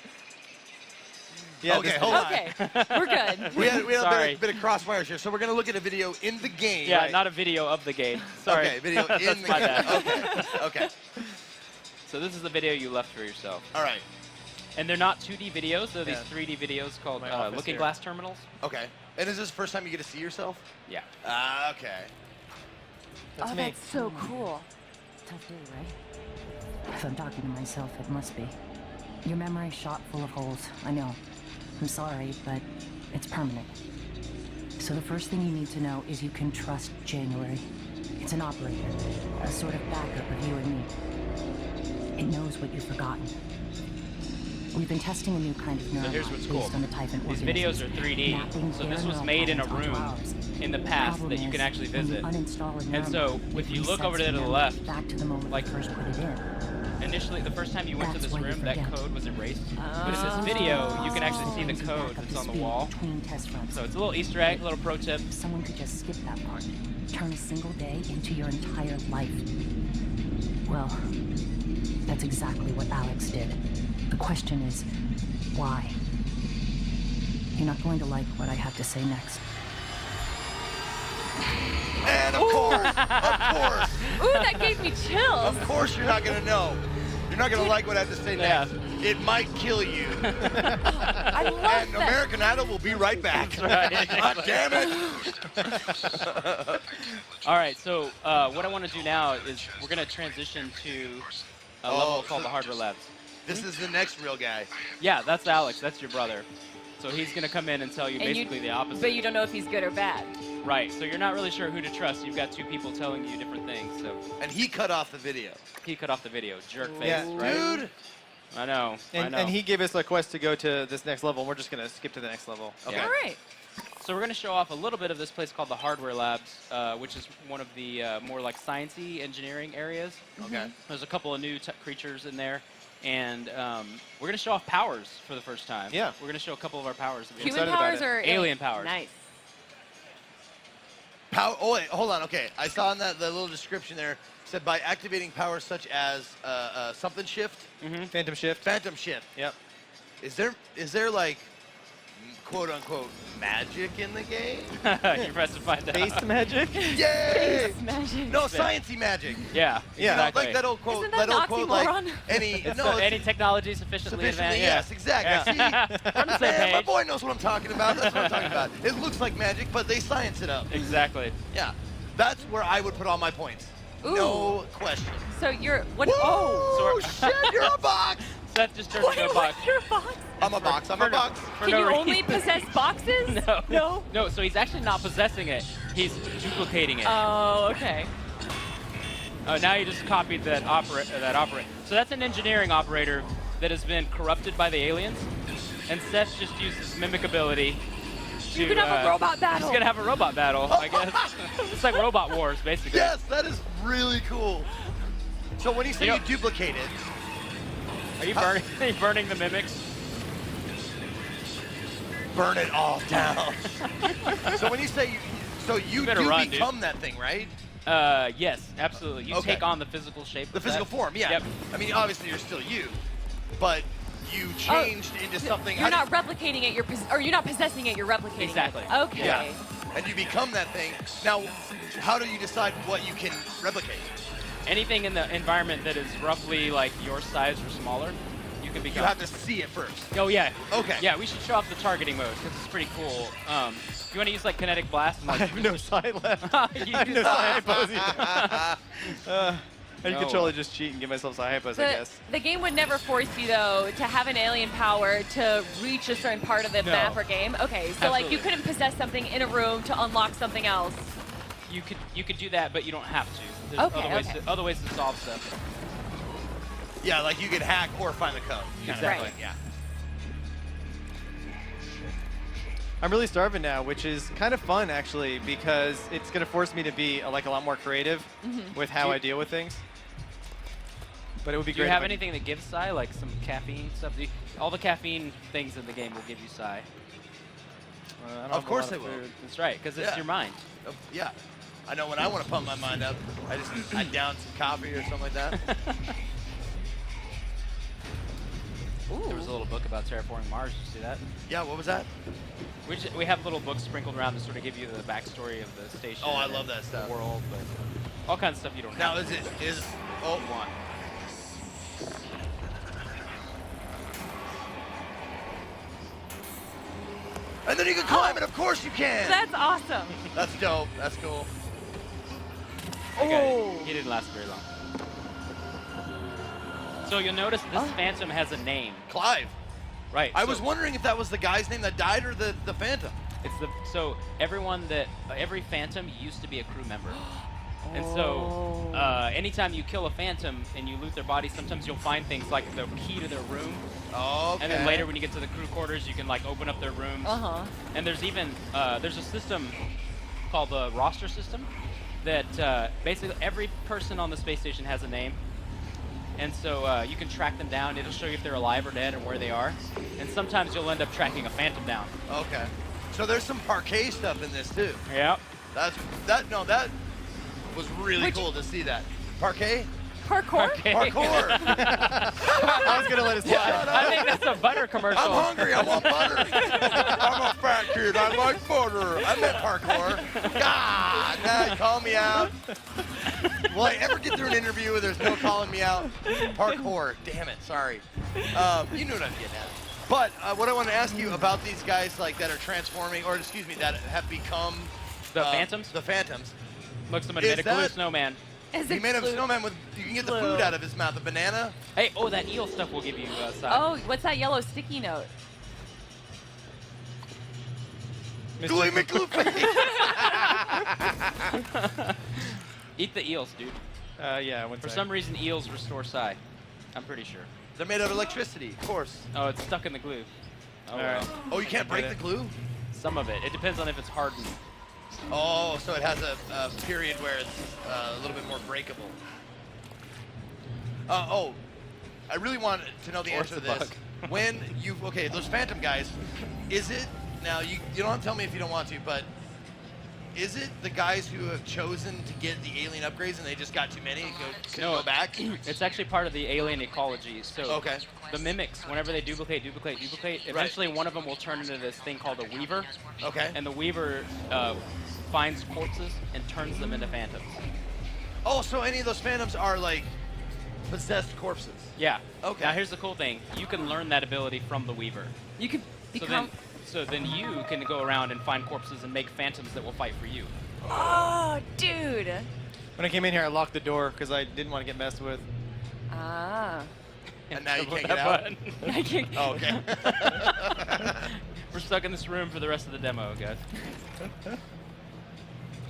[SPEAKER 4] Yeah,
[SPEAKER 1] Okay,
[SPEAKER 4] this
[SPEAKER 1] hold on.
[SPEAKER 3] Okay, we're good.
[SPEAKER 1] We had a
[SPEAKER 2] Sorry.
[SPEAKER 1] bit of crosswires here, so we're gonna look at a video in the game.
[SPEAKER 2] Yeah,
[SPEAKER 1] right?
[SPEAKER 2] not a video of the game. Sorry.
[SPEAKER 1] Okay, video in
[SPEAKER 2] That's
[SPEAKER 1] the
[SPEAKER 2] my
[SPEAKER 1] game.
[SPEAKER 2] bad.
[SPEAKER 1] Okay.
[SPEAKER 2] So this is the video you left for yourself.
[SPEAKER 1] All right.
[SPEAKER 2] And they're not 2D videos, they're these
[SPEAKER 4] Yeah.
[SPEAKER 2] 3D videos called
[SPEAKER 4] My office
[SPEAKER 2] Looking
[SPEAKER 4] here.
[SPEAKER 2] Glass Terminals.
[SPEAKER 1] Okay. And is this the first time you get to see yourself?
[SPEAKER 2] Yeah.
[SPEAKER 1] Okay.
[SPEAKER 4] That's
[SPEAKER 3] Oh,
[SPEAKER 4] me.
[SPEAKER 3] that's so cool.
[SPEAKER 5] Tough day, right? If I'm talking to myself, it must be. Your memory's shot full of holes, I know. I'm sorry, but it's permanent. So the first thing you need to know is you can trust January. It's an operator, a sort of backup of you and me. It knows what you've forgotten. We've been testing a new kind of neuron
[SPEAKER 2] here's what's
[SPEAKER 5] based
[SPEAKER 2] cool.
[SPEAKER 5] on the Typhon
[SPEAKER 2] These videos
[SPEAKER 5] organisms,
[SPEAKER 2] are 3D,
[SPEAKER 5] mapping
[SPEAKER 2] so
[SPEAKER 5] their
[SPEAKER 2] this was
[SPEAKER 5] neural
[SPEAKER 2] made in a
[SPEAKER 5] patterns onto
[SPEAKER 2] room
[SPEAKER 5] ours.
[SPEAKER 2] in the past
[SPEAKER 5] Problem
[SPEAKER 2] that you can
[SPEAKER 5] is,
[SPEAKER 2] actually
[SPEAKER 5] when you
[SPEAKER 2] visit.
[SPEAKER 5] uninstall a
[SPEAKER 2] And
[SPEAKER 5] neuron,
[SPEAKER 2] so,
[SPEAKER 5] it
[SPEAKER 2] if you look
[SPEAKER 5] resets
[SPEAKER 2] over there to the
[SPEAKER 5] memory
[SPEAKER 2] left,
[SPEAKER 5] back to the moment
[SPEAKER 2] like-
[SPEAKER 5] you first put it in.
[SPEAKER 2] Initially, the first time you went to
[SPEAKER 5] That's
[SPEAKER 2] this
[SPEAKER 5] why you
[SPEAKER 2] room, that
[SPEAKER 5] forget.
[SPEAKER 2] code was erased. But in this video, you can actually see the
[SPEAKER 5] Brings you
[SPEAKER 2] code
[SPEAKER 5] back up
[SPEAKER 2] that's
[SPEAKER 5] to
[SPEAKER 2] on the
[SPEAKER 5] speed
[SPEAKER 2] wall.
[SPEAKER 5] between test runs.
[SPEAKER 2] So it's a little Easter egg, a little pro tip.
[SPEAKER 5] If someone could just skip that part, turn a single day into your entire life. Well, that's exactly what Alex did. The question is, why? You're not going to like what I have to say next.
[SPEAKER 1] And of course,
[SPEAKER 3] Ooh, that gave me chills.
[SPEAKER 1] of course you're not gonna know. You're not gonna like what I have to say
[SPEAKER 2] Yeah.
[SPEAKER 1] next. It might kill you.
[SPEAKER 3] I love
[SPEAKER 1] And
[SPEAKER 3] that.
[SPEAKER 1] American Idol will be right back.
[SPEAKER 2] right.
[SPEAKER 1] God damn it.
[SPEAKER 2] All right, so what I want to do now is we're going to transition to a level called the Hardware Labs.
[SPEAKER 1] This is the next real guy.
[SPEAKER 2] Yeah, that's Alex. That's your brother. So he's going to come in and tell you basically the opposite.
[SPEAKER 3] But you don't know if he's good or bad.
[SPEAKER 2] Right. So you're not really sure who to trust. You've got two people telling you different things. So
[SPEAKER 1] And he cut off the video.
[SPEAKER 2] he cut off the video. Jerk face,
[SPEAKER 4] Yeah.
[SPEAKER 2] right?
[SPEAKER 1] Dude!
[SPEAKER 2] I know. I know.
[SPEAKER 4] And he gave us a quest to go to this next level, and we're just going to skip to the next level.
[SPEAKER 1] Okay.
[SPEAKER 3] All right.
[SPEAKER 2] So we're going to show off a little bit of this place called the Hardware Labs, which is one of the more like sciencey engineering areas.
[SPEAKER 1] Okay.
[SPEAKER 2] There's a couple of new creatures in there, and we're going to show off powers for the first time.
[SPEAKER 4] Yeah.
[SPEAKER 2] We're going to show a couple of our powers.
[SPEAKER 3] Human
[SPEAKER 4] excited about
[SPEAKER 3] powers
[SPEAKER 4] it.
[SPEAKER 3] or
[SPEAKER 2] Alien powers.
[SPEAKER 3] Nice.
[SPEAKER 1] Oh, wait, hold on. Okay, I saw in that the little description there, said by activating powers such as something shift,
[SPEAKER 4] Phantom Shift.
[SPEAKER 1] phantom shift.
[SPEAKER 4] Yep.
[SPEAKER 1] Is there like quote unquote magic in the game?
[SPEAKER 2] You press to find out.
[SPEAKER 4] Face magic.
[SPEAKER 1] Yay!
[SPEAKER 3] Magic.
[SPEAKER 1] No, sciencey magic.
[SPEAKER 2] Yeah.
[SPEAKER 4] Yeah.
[SPEAKER 2] Exactly.
[SPEAKER 1] Like that old quote.
[SPEAKER 3] Isn't that
[SPEAKER 1] that old
[SPEAKER 3] an
[SPEAKER 1] quote like
[SPEAKER 3] oxymoron?
[SPEAKER 1] any
[SPEAKER 2] It's
[SPEAKER 1] no,
[SPEAKER 2] any
[SPEAKER 1] it's
[SPEAKER 2] technology sufficiently
[SPEAKER 1] sufficiently.
[SPEAKER 2] advanced.
[SPEAKER 1] Yes, exactly. See,
[SPEAKER 2] We're on the same
[SPEAKER 1] man, my
[SPEAKER 2] page.
[SPEAKER 1] boy knows what I'm talking about. That's what I'm talking about. It looks like magic, but they science it up.
[SPEAKER 2] Exactly.
[SPEAKER 1] Yeah, that's where I would put all my points.
[SPEAKER 3] Ooh.
[SPEAKER 1] No question.
[SPEAKER 3] So you're what?
[SPEAKER 1] Woo!
[SPEAKER 3] Oh.
[SPEAKER 2] So-
[SPEAKER 1] shit! You're a box.
[SPEAKER 2] Seth just turned
[SPEAKER 3] What,
[SPEAKER 2] into a box.
[SPEAKER 3] what's your box?
[SPEAKER 1] I'm a box. I'm a box.
[SPEAKER 2] For
[SPEAKER 3] Can
[SPEAKER 2] no
[SPEAKER 3] you
[SPEAKER 2] reason.
[SPEAKER 3] only possess boxes?
[SPEAKER 2] No.
[SPEAKER 3] No.
[SPEAKER 2] No, so he's actually not possessing it. He's duplicating it.
[SPEAKER 3] Oh, okay.
[SPEAKER 2] Oh, now you just copied that operator. So that's an engineering operator that has been corrupted by the aliens. And Seth just used his mimic ability to...
[SPEAKER 3] You can have a robot battle.
[SPEAKER 2] He's going to have a robot battle, I guess. It's like Robot Wars, basically.
[SPEAKER 1] Yes, that is really cool. So when you say
[SPEAKER 2] Yep.
[SPEAKER 1] you duplicate it,
[SPEAKER 2] Are you burning, are you burning the mimics?
[SPEAKER 1] burn it all down. So when you say you
[SPEAKER 2] better
[SPEAKER 1] do
[SPEAKER 2] run,
[SPEAKER 1] become that thing, right?
[SPEAKER 2] Yes, absolutely. You
[SPEAKER 1] Okay.
[SPEAKER 2] take on the physical shape.
[SPEAKER 1] The
[SPEAKER 2] of
[SPEAKER 1] physical
[SPEAKER 2] that.
[SPEAKER 1] form, yeah.
[SPEAKER 2] Yep.
[SPEAKER 1] I mean, obviously you're still you, but you changed into something.
[SPEAKER 3] You're not replicating it. Or you're not possessing it. You're replicating
[SPEAKER 2] Exactly.
[SPEAKER 3] it. Okay.
[SPEAKER 1] Yeah. And you become that thing. Now, how do you decide what you can replicate?
[SPEAKER 2] Anything in the environment that is roughly like your size or smaller, you can become.
[SPEAKER 1] You have to see it first.
[SPEAKER 2] Oh yeah.
[SPEAKER 1] Okay.
[SPEAKER 2] Yeah, we should show off the targeting mode because it's pretty cool. You want to use like kinetic blast? And,
[SPEAKER 4] I
[SPEAKER 2] like,
[SPEAKER 4] have no side left.
[SPEAKER 2] You
[SPEAKER 4] I have
[SPEAKER 2] do
[SPEAKER 4] no
[SPEAKER 2] that.
[SPEAKER 4] side hypos. I
[SPEAKER 2] No.
[SPEAKER 4] can totally just cheat and give myself side hypos, I guess.
[SPEAKER 3] The game would never force you, though, to have an alien power to reach a certain part of the
[SPEAKER 2] No.
[SPEAKER 3] map or game. Okay, so like you
[SPEAKER 2] Absolutely.
[SPEAKER 3] couldn't possess something in a room to unlock something else.
[SPEAKER 2] You could do that, but you don't have to. There's
[SPEAKER 3] Okay,
[SPEAKER 2] other
[SPEAKER 3] okay.
[SPEAKER 2] other ways to solve stuff.
[SPEAKER 1] Yeah, like you could hack or find the code. kind of
[SPEAKER 2] Exactly.
[SPEAKER 1] thing, Yeah.
[SPEAKER 4] I'm really starving now, which is kind of fun, actually, because it's going to force me to be like a lot more creative with how
[SPEAKER 2] Do you-
[SPEAKER 4] I deal with things. But it would be
[SPEAKER 2] Do
[SPEAKER 4] great.
[SPEAKER 2] you
[SPEAKER 4] if
[SPEAKER 2] have
[SPEAKER 4] I-
[SPEAKER 2] anything that gives psi, like some caffeine stuff? All the caffeine things in the game will give you psi.
[SPEAKER 4] I don't
[SPEAKER 1] Of
[SPEAKER 4] have a
[SPEAKER 1] course
[SPEAKER 4] lot
[SPEAKER 1] they
[SPEAKER 4] of
[SPEAKER 1] will.
[SPEAKER 4] food.
[SPEAKER 2] That's right, because it's
[SPEAKER 1] Yeah.
[SPEAKER 2] your mind.
[SPEAKER 1] Yeah. I know when I want to pump my mind up, I down some coffee or something like that.
[SPEAKER 2] There was a little book about terraforming Mars. Did you see that?
[SPEAKER 1] Yeah, what was that?
[SPEAKER 2] We have little books sprinkled around to sort of give you the backstory of the station.
[SPEAKER 1] Oh, I
[SPEAKER 2] and
[SPEAKER 1] love that stuff.
[SPEAKER 2] The world, but all kinds of stuff you don't
[SPEAKER 1] Now
[SPEAKER 2] have.
[SPEAKER 1] oh,
[SPEAKER 2] want.
[SPEAKER 1] and then you can climb it. Of course you can.
[SPEAKER 3] That's awesome.
[SPEAKER 1] That's dope. That's cool.
[SPEAKER 2] Okay, he didn't last very long. So you'll notice this Phantom has a name.
[SPEAKER 1] Clive.
[SPEAKER 2] Right.
[SPEAKER 1] I
[SPEAKER 2] so
[SPEAKER 1] was wondering if that was the guy's name that died or the Phantom.
[SPEAKER 2] It's so every Phantom used to be a crew member. And so anytime you kill a Phantom and you loot their body, sometimes you'll find things like the key to their room.
[SPEAKER 1] Okay.
[SPEAKER 2] And then later when you get to the crew quarters, you can like open up their rooms. And there's even there's a system called the roster system that basically every person on the space station has a name. And so you can track them down. It'll show you if they're alive or dead and where they are. And sometimes you'll end up tracking a Phantom down.
[SPEAKER 1] Okay. So there's some parquet stuff in this too.
[SPEAKER 2] Yep.
[SPEAKER 1] That was really cool to see that. Parquet?
[SPEAKER 3] Parkour?
[SPEAKER 2] Okay.
[SPEAKER 1] Parkour.
[SPEAKER 4] I was going to let it slide.
[SPEAKER 1] Shut
[SPEAKER 2] I
[SPEAKER 1] up.
[SPEAKER 2] think that's a butter commercial.
[SPEAKER 1] I'm hungry. I want butter. I'm a fat kid. I like butter. I meant parkour. God, Dad, call me out. Will I ever get through an interview where there's no calling me out? Parkour. Damn it. Sorry. You knew what I was getting at. But what I want to ask you about these guys like that are transforming, or excuse me, that have become
[SPEAKER 2] The Phantoms?
[SPEAKER 1] The Phantoms.
[SPEAKER 2] Looks like
[SPEAKER 1] Is
[SPEAKER 2] made a glue
[SPEAKER 1] that-
[SPEAKER 2] snowman.
[SPEAKER 3] Is
[SPEAKER 1] He
[SPEAKER 3] it
[SPEAKER 1] made a
[SPEAKER 3] blue?
[SPEAKER 1] snowman with. You can get the
[SPEAKER 3] Blue.
[SPEAKER 1] food out of his mouth. A banana.
[SPEAKER 2] Hey, that eel stuff will give you psi.
[SPEAKER 3] Oh, what's that yellow sticky note?
[SPEAKER 1] Gluey McGloopy.
[SPEAKER 2] Eat the eels, dude.
[SPEAKER 4] Yeah, one
[SPEAKER 2] For
[SPEAKER 4] sec.
[SPEAKER 2] some reason, eels restore psi. I'm pretty sure.
[SPEAKER 1] They're made out of electricity, of course.
[SPEAKER 2] Oh, it's stuck in the glue. Oh,
[SPEAKER 4] All right.
[SPEAKER 2] well.
[SPEAKER 1] Oh, you can't break
[SPEAKER 4] Get
[SPEAKER 1] the
[SPEAKER 4] it.
[SPEAKER 1] glue?
[SPEAKER 2] Some of it. It depends on if it's hardened.
[SPEAKER 1] Oh, so it has a period where it's a little bit more breakable. Oh, I really want to know the
[SPEAKER 2] Or
[SPEAKER 1] answer to
[SPEAKER 2] it's a
[SPEAKER 1] this.
[SPEAKER 2] bug.
[SPEAKER 1] When you, okay, those Phantom guys, is it, now you don't have to tell me if you don't want to, but is it the guys who have chosen to get the alien upgrades and they just got too many and go back?
[SPEAKER 2] It's actually part of the alien ecology. So
[SPEAKER 1] Okay.
[SPEAKER 2] the mimics, whenever they duplicate, eventually one of them will turn into this thing called a weaver.
[SPEAKER 1] Okay.
[SPEAKER 2] And the weaver finds corpses and turns them into phantoms.
[SPEAKER 1] Oh, so any of those Phantoms are like possessed corpses?
[SPEAKER 2] Yeah.
[SPEAKER 1] Okay.
[SPEAKER 2] Now here's the cool thing. You can learn that ability from the weaver.
[SPEAKER 3] You could become.
[SPEAKER 2] So then you can go around and find corpses and make phantoms that will fight for you.
[SPEAKER 3] Oh, dude.
[SPEAKER 4] When I came in here, I locked the door because I didn't want to get messed with.
[SPEAKER 3] Ah.
[SPEAKER 1] And now you
[SPEAKER 2] Double
[SPEAKER 1] can't
[SPEAKER 2] that
[SPEAKER 1] get out?
[SPEAKER 2] button.
[SPEAKER 3] I can't-
[SPEAKER 1] Oh, okay.
[SPEAKER 2] We're stuck in this room for the rest of the demo, guys.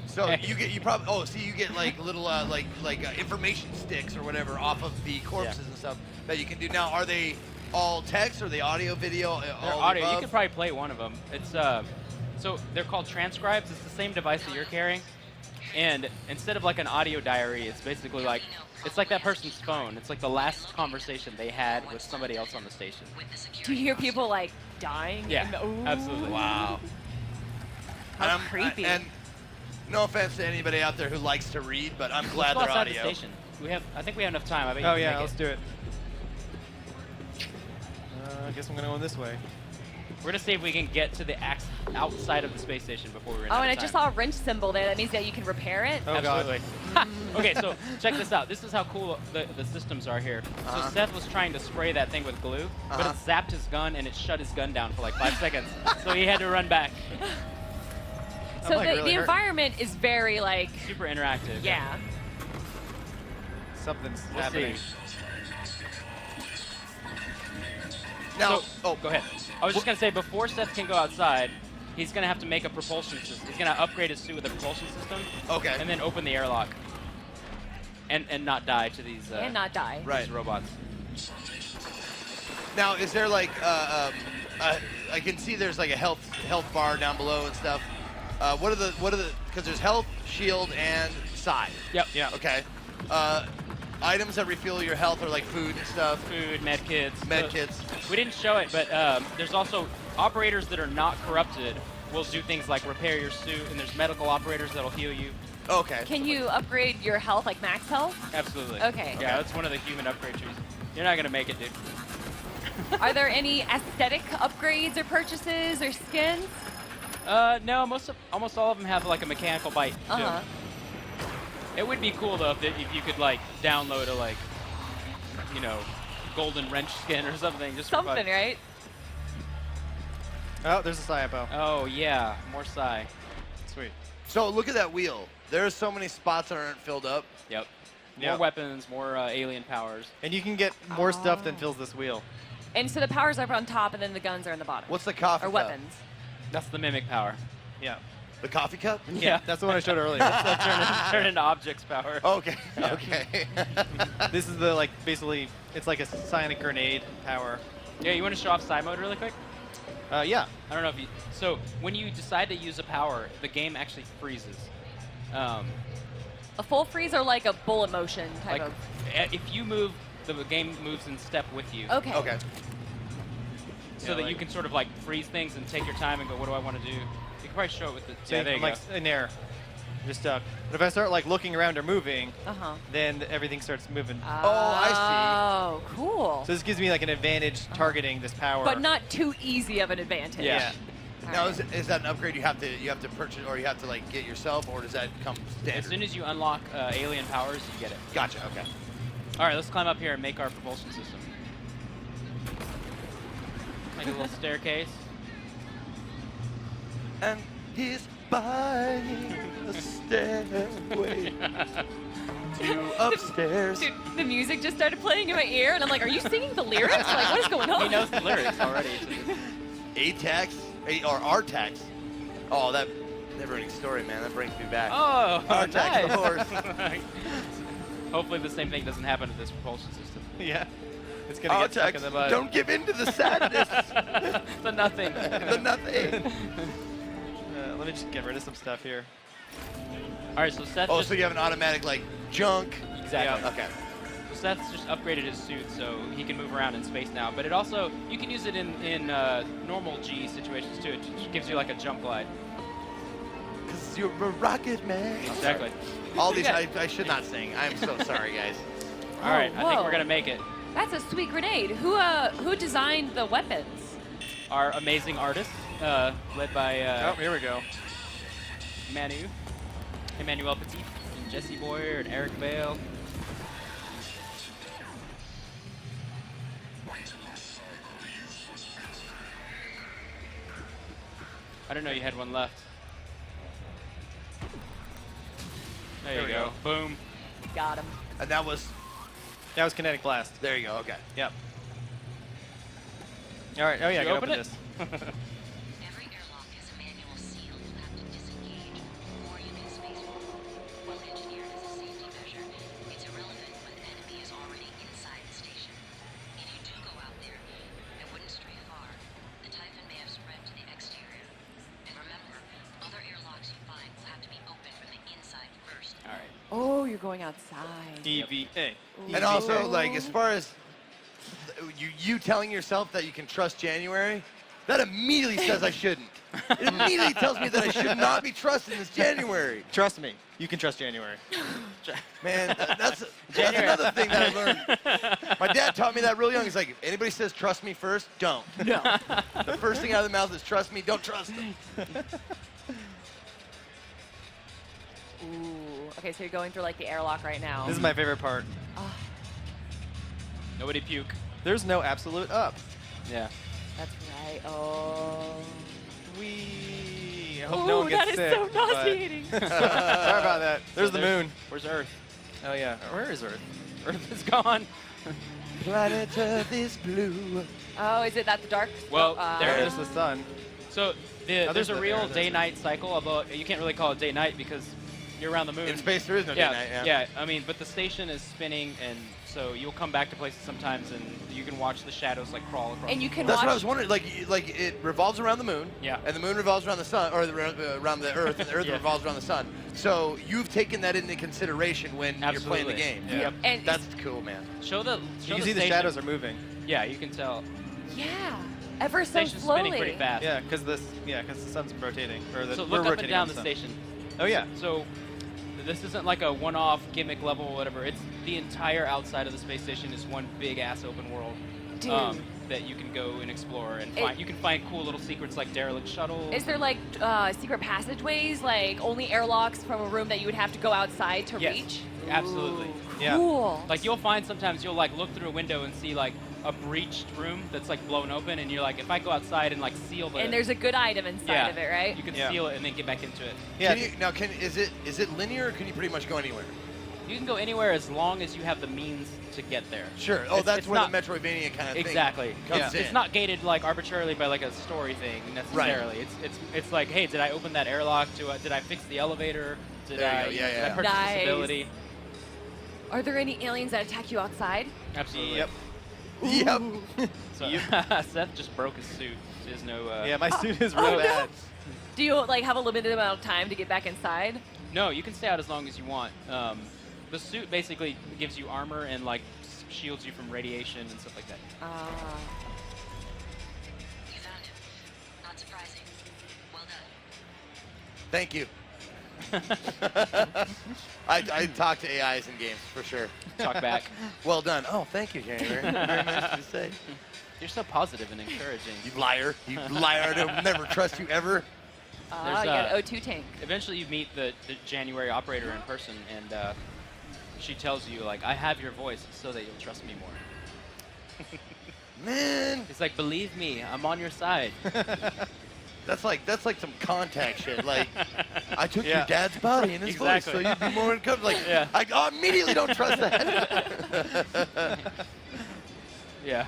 [SPEAKER 1] So you get like little like information sticks or whatever off of the corpses
[SPEAKER 2] Yeah.
[SPEAKER 1] and stuff that you can do. Now, are they all text or are they audio, video?
[SPEAKER 2] They're
[SPEAKER 1] all
[SPEAKER 2] audio. You
[SPEAKER 1] above?
[SPEAKER 2] can probably play one of them. It's so they're called transcribes. It's the same device that you're carrying, and instead of like an audio diary, it's basically like it's like that person's phone. It's like the last conversation they had with somebody else on the station.
[SPEAKER 3] Do you hear people like dying?
[SPEAKER 2] Yeah,
[SPEAKER 3] in the- Ooh.
[SPEAKER 2] absolutely.
[SPEAKER 1] Wow.
[SPEAKER 3] How creepy.
[SPEAKER 1] And no offense to anybody out there who likes to read, but I'm glad
[SPEAKER 2] Let's go
[SPEAKER 1] they're
[SPEAKER 2] outside
[SPEAKER 1] audio.
[SPEAKER 2] the station. I think we have enough time. I bet you
[SPEAKER 4] Oh
[SPEAKER 2] can
[SPEAKER 4] yeah,
[SPEAKER 2] make
[SPEAKER 4] let's
[SPEAKER 2] it.
[SPEAKER 4] do it. I guess I'm gonna go in this way.
[SPEAKER 2] We're gonna see if we can get to the outside of the space station before we run
[SPEAKER 3] Oh,
[SPEAKER 2] out
[SPEAKER 3] and I
[SPEAKER 2] of
[SPEAKER 3] just
[SPEAKER 2] time.
[SPEAKER 3] saw a wrench symbol there. That means that you can repair it.
[SPEAKER 4] Oh, God.
[SPEAKER 2] Absolutely. Okay, so check this out. This is how cool the systems are here. So Seth was trying to spray that thing with glue, but it zapped his gun and it shut his gun down for like 5 seconds. So he had to run back.
[SPEAKER 3] So
[SPEAKER 4] I'm, like, really
[SPEAKER 3] the
[SPEAKER 4] hurt.
[SPEAKER 3] environment is very like,
[SPEAKER 2] Super interactive.
[SPEAKER 3] yeah.
[SPEAKER 4] Something's
[SPEAKER 2] We'll
[SPEAKER 4] happening.
[SPEAKER 2] see.
[SPEAKER 1] Now,
[SPEAKER 2] So, go ahead. I was just gonna say before Seth can go outside, he's gonna have to make a propulsion system. He's gonna upgrade his suit with a propulsion system,
[SPEAKER 1] okay.
[SPEAKER 2] and then open the airlock, and not die to these
[SPEAKER 3] And not die.
[SPEAKER 1] Right.
[SPEAKER 2] these robots.
[SPEAKER 1] Now, is there like I can see there's like a health bar down below and stuff. What are the because there's health, shield, and psi.
[SPEAKER 2] Yep.
[SPEAKER 4] Yeah.
[SPEAKER 1] Okay. Items that refuel your health are like food and stuff.
[SPEAKER 2] Food, med kits.
[SPEAKER 1] Med kits.
[SPEAKER 2] We didn't show it, but there's also operators that are not corrupted will do things like repair your suit, and there's medical operators that'll heal you.
[SPEAKER 1] Okay.
[SPEAKER 3] Can you upgrade your health, like max health?
[SPEAKER 2] Absolutely.
[SPEAKER 3] Okay.
[SPEAKER 2] Yeah, that's one of the human upgrade trees. You're not gonna make it, dude.
[SPEAKER 3] Are there any aesthetic upgrades or purchases or skins?
[SPEAKER 2] No, almost all of them have like a mechanical bite. to 'em.
[SPEAKER 3] Uh-huh.
[SPEAKER 2] It would be cool though if you could like download a like, you know, golden wrench skin or something just for fun.
[SPEAKER 3] Something, right?
[SPEAKER 4] Oh, there's a Saipo.
[SPEAKER 2] Oh yeah, more psi.
[SPEAKER 4] Sweet.
[SPEAKER 1] So look at that wheel. There are so many spots that aren't filled up.
[SPEAKER 2] Yep. More
[SPEAKER 4] Yeah.
[SPEAKER 2] weapons, more alien powers.
[SPEAKER 4] And you can get more stuff than fills this wheel.
[SPEAKER 3] And so the powers are up on top, and then the guns are on the bottom.
[SPEAKER 1] What's the coffee
[SPEAKER 3] Or
[SPEAKER 1] cup?
[SPEAKER 3] weapons.
[SPEAKER 2] That's the mimic power.
[SPEAKER 4] Yeah.
[SPEAKER 1] The coffee cup?
[SPEAKER 2] Yeah.
[SPEAKER 4] That's the one I showed earlier.
[SPEAKER 2] Turn into objects power.
[SPEAKER 1] Okay. Okay.
[SPEAKER 4] This is the, like, basically, it's like a sonic grenade power.
[SPEAKER 2] Yeah, you want to show off psi mode really quick?
[SPEAKER 4] Yeah.
[SPEAKER 2] I don't know if you. So when you decide to use a power, the game actually freezes.
[SPEAKER 3] A full freeze or like a bullet motion type
[SPEAKER 2] Like
[SPEAKER 3] of.
[SPEAKER 2] if you move, the game moves in step with you.
[SPEAKER 3] Okay.
[SPEAKER 1] Okay.
[SPEAKER 2] So
[SPEAKER 4] Yeah,
[SPEAKER 2] that
[SPEAKER 4] like-
[SPEAKER 2] you can sort of like freeze things and take your time and go, what do I want to do? You can probably show it with the.
[SPEAKER 4] So
[SPEAKER 2] Yeah, there you
[SPEAKER 4] I'm,
[SPEAKER 2] go.
[SPEAKER 4] like, in air. Just stuck. But if I start, like, looking around or moving,
[SPEAKER 3] Uh-huh.
[SPEAKER 4] then everything starts moving.
[SPEAKER 3] Oh, cool.
[SPEAKER 4] So this gives me, like, an advantage targeting this power.
[SPEAKER 3] But not too easy of an advantage.
[SPEAKER 2] Yeah.
[SPEAKER 3] All
[SPEAKER 1] Now,
[SPEAKER 3] right.
[SPEAKER 1] is that an upgrade you have to purchase or you have to like get yourself, or does that come standard?
[SPEAKER 2] As soon as you unlock alien powers, you get it.
[SPEAKER 1] Gotcha. Okay.
[SPEAKER 2] All right, let's climb up here and make our propulsion system. Make a little staircase.
[SPEAKER 1] And he's buying a stairway to upstairs.
[SPEAKER 3] Dude, the music just started playing in my ear, and I'm like, are you singing the lyrics? Like, what is going on?
[SPEAKER 2] He knows the lyrics already.
[SPEAKER 1] A-tax, or R-tax. Oh, that never-ending story, man. That brings me back.
[SPEAKER 2] Oh,
[SPEAKER 1] Our attack the horse.
[SPEAKER 2] Hopefully the same thing doesn't happen to this propulsion system.
[SPEAKER 4] Yeah. It's gonna get stuck in the mud.
[SPEAKER 1] Don't give in to the sadness.
[SPEAKER 2] The nothing.
[SPEAKER 1] The nothing.
[SPEAKER 4] Let me just get rid of some stuff here.
[SPEAKER 2] All right, so Seth.
[SPEAKER 1] Oh,
[SPEAKER 2] just,
[SPEAKER 1] so you have an automatic like junk.
[SPEAKER 2] exactly.
[SPEAKER 4] Yeah.
[SPEAKER 1] Okay.
[SPEAKER 2] So Seth's just upgraded his suit so he can move around in space now. But it also you can use it in normal G situations too. It just gives you like a jump glide.
[SPEAKER 1] Cause you're a rocket man.
[SPEAKER 2] Exactly.
[SPEAKER 1] All these I should not sing. I'm so sorry, guys.
[SPEAKER 2] All right, I think
[SPEAKER 3] whoa.
[SPEAKER 2] we're gonna make it.
[SPEAKER 3] That's a sweet grenade. Who designed the weapons?
[SPEAKER 2] Our amazing artist, led by
[SPEAKER 4] Oh, here we go.
[SPEAKER 2] Emmanuel Petit, and Jesse Boyer, and Eric Vale. I didn't know you had one left. There you
[SPEAKER 4] we
[SPEAKER 2] go. Boom.
[SPEAKER 3] Got him.
[SPEAKER 1] And that was.
[SPEAKER 4] That was kinetic blast.
[SPEAKER 1] There you go. Okay.
[SPEAKER 4] Yep. All right. Oh yeah, I
[SPEAKER 2] You
[SPEAKER 4] can
[SPEAKER 2] open
[SPEAKER 4] open
[SPEAKER 2] it?
[SPEAKER 4] this.
[SPEAKER 6] Every airlock has a manual seal you have to disengage, or you can spacewalk. While engineered as a safety measure, it's irrelevant when the enemy is already inside the station. If you do go out there, it wouldn't stray far. The Typhon may have spread to the exterior. And remember, other airlocks you find will have to be opened from the inside first.
[SPEAKER 2] All right.
[SPEAKER 3] Oh, you're going outside.
[SPEAKER 4] EVA.
[SPEAKER 1] And also, like, as far as you telling yourself that you can trust January, that immediately says I shouldn't. It immediately tells me that I should not be trusting this January.
[SPEAKER 4] Trust me, you can trust January.
[SPEAKER 1] Man, that's another thing that I learned. My dad taught me that real young. He's like, if anybody says trust me first, don't.
[SPEAKER 3] No.
[SPEAKER 1] The first thing out of the mouth is trust me, don't trust them.
[SPEAKER 3] Ooh. Okay, so you're going through like the airlock right now.
[SPEAKER 4] This is my favorite part.
[SPEAKER 2] Nobody puke.
[SPEAKER 4] There's no absolute up.
[SPEAKER 2] Yeah.
[SPEAKER 3] That's right. Oh.
[SPEAKER 4] We hope no one
[SPEAKER 3] Ooh,
[SPEAKER 4] gets
[SPEAKER 3] that is
[SPEAKER 4] sick.
[SPEAKER 3] so
[SPEAKER 4] but-
[SPEAKER 3] nauseating.
[SPEAKER 4] Sorry about that. There's the moon.
[SPEAKER 2] Where's Earth?
[SPEAKER 4] Oh yeah. Where is Earth?
[SPEAKER 2] Earth is gone.
[SPEAKER 1] Planet Earth is blue.
[SPEAKER 3] Oh, is it that the dark?
[SPEAKER 2] Well,
[SPEAKER 3] oh,
[SPEAKER 2] there
[SPEAKER 4] There's the sun.
[SPEAKER 2] So
[SPEAKER 4] there's
[SPEAKER 2] there's a
[SPEAKER 4] the-
[SPEAKER 2] real
[SPEAKER 4] there's the-
[SPEAKER 2] day-night cycle, although you can't really call it day-night because you're around the moon.
[SPEAKER 1] In space, there is no
[SPEAKER 2] yeah,
[SPEAKER 1] day night.
[SPEAKER 2] yeah. I mean, but the station is spinning, and so you'll come back to places sometimes, and you can watch the shadows like crawl across.
[SPEAKER 3] And you can
[SPEAKER 1] That's
[SPEAKER 3] watch.
[SPEAKER 1] what I was wondering. Like it revolves around the moon.
[SPEAKER 2] Yeah.
[SPEAKER 1] And the moon revolves around the sun, or around the Earth, and the Earth
[SPEAKER 2] Yeah.
[SPEAKER 1] revolves around the sun. So you've taken that into consideration when you're playing the
[SPEAKER 2] Absolutely.
[SPEAKER 1] game.
[SPEAKER 4] Yeah.
[SPEAKER 2] Yep.
[SPEAKER 3] And
[SPEAKER 1] That's cool, man.
[SPEAKER 2] Show the.
[SPEAKER 4] You
[SPEAKER 2] Show
[SPEAKER 4] can see the
[SPEAKER 2] station.
[SPEAKER 4] shadows are moving.
[SPEAKER 2] Yeah, you can tell.
[SPEAKER 3] yeah, ever so
[SPEAKER 2] Station's
[SPEAKER 3] slowly.
[SPEAKER 2] spinning pretty fast.
[SPEAKER 4] Yeah, because the sun's rotating. Or the,
[SPEAKER 2] So
[SPEAKER 4] we're
[SPEAKER 2] look up and
[SPEAKER 4] rotating
[SPEAKER 2] down
[SPEAKER 4] on
[SPEAKER 2] the
[SPEAKER 4] sun.
[SPEAKER 2] station.
[SPEAKER 4] Oh yeah.
[SPEAKER 2] So this isn't like a one-off gimmick level or whatever. It's the entire outside of the space station is one big ass open world
[SPEAKER 3] Dude.
[SPEAKER 2] that you can go and explore and
[SPEAKER 3] It-
[SPEAKER 2] find. You can find cool little secrets like derelict shuttles.
[SPEAKER 3] Is there like secret passageways, like only airlocks from a room that you would have to go outside to
[SPEAKER 2] Yes,
[SPEAKER 3] reach?
[SPEAKER 2] absolutely.
[SPEAKER 3] Ooh,
[SPEAKER 4] Yeah.
[SPEAKER 3] Cool.
[SPEAKER 2] Like you'll find sometimes you'll like look through a window and see like a breached room that's like blown open, and you're like, if I go outside and like seal the
[SPEAKER 3] and there's a good item inside
[SPEAKER 2] yeah,
[SPEAKER 3] of it, right?
[SPEAKER 2] You can
[SPEAKER 4] Yeah.
[SPEAKER 2] seal it and then get back into it.
[SPEAKER 4] Yeah.
[SPEAKER 1] Is it linear, or can you pretty much go anywhere?
[SPEAKER 2] You can go anywhere as long as you have the means to get there.
[SPEAKER 1] Sure. Oh,
[SPEAKER 2] It's-
[SPEAKER 1] that's
[SPEAKER 2] it's
[SPEAKER 1] where
[SPEAKER 2] not-
[SPEAKER 1] the Metroidvania kind of
[SPEAKER 2] Exactly.
[SPEAKER 1] thing comes in.
[SPEAKER 2] It's not gated like arbitrarily by like a story thing necessarily. It's like, hey, did I open that airlock? Did I fix the elevator? Did
[SPEAKER 1] There
[SPEAKER 2] I
[SPEAKER 1] you go. Yeah,
[SPEAKER 2] did I
[SPEAKER 1] yeah.
[SPEAKER 2] purchase
[SPEAKER 3] Nice.
[SPEAKER 2] this ability?
[SPEAKER 3] Are there any aliens that attack you outside?
[SPEAKER 2] Absolutely.
[SPEAKER 4] Yep.
[SPEAKER 1] Yep.
[SPEAKER 2] So Seth just broke his suit. There's no.
[SPEAKER 4] Yeah, my suit is real
[SPEAKER 3] Oh, no.
[SPEAKER 4] bad.
[SPEAKER 3] Do you like have a limited amount of time to get back inside?
[SPEAKER 2] No, you can stay out as long as you want. The suit basically gives you armor and like shields you from radiation and stuff like that.
[SPEAKER 6] You found him. Not surprising. Well done.
[SPEAKER 1] Thank you. I talk to AIs in games for sure.
[SPEAKER 2] Talk back.
[SPEAKER 1] Well done. Oh, thank you, January. Very nice to say.
[SPEAKER 2] You're so positive and encouraging.
[SPEAKER 1] You liar. You liar. I'll never trust you ever.
[SPEAKER 2] There's,
[SPEAKER 3] You got an O2 tank.
[SPEAKER 2] Eventually, you meet the January operator in person, and she tells you like, "I have your voice, so that you'll trust me more."
[SPEAKER 1] Man,
[SPEAKER 2] It's like, believe me, I'm on your side.
[SPEAKER 1] that's like some contact shit. Like, I took
[SPEAKER 4] Yeah.
[SPEAKER 1] your dad's body in his
[SPEAKER 2] Exactly.
[SPEAKER 1] voice, so you'd be more uncomfortable. Like,
[SPEAKER 2] Yeah.
[SPEAKER 1] I immediately don't trust that.
[SPEAKER 2] Yeah.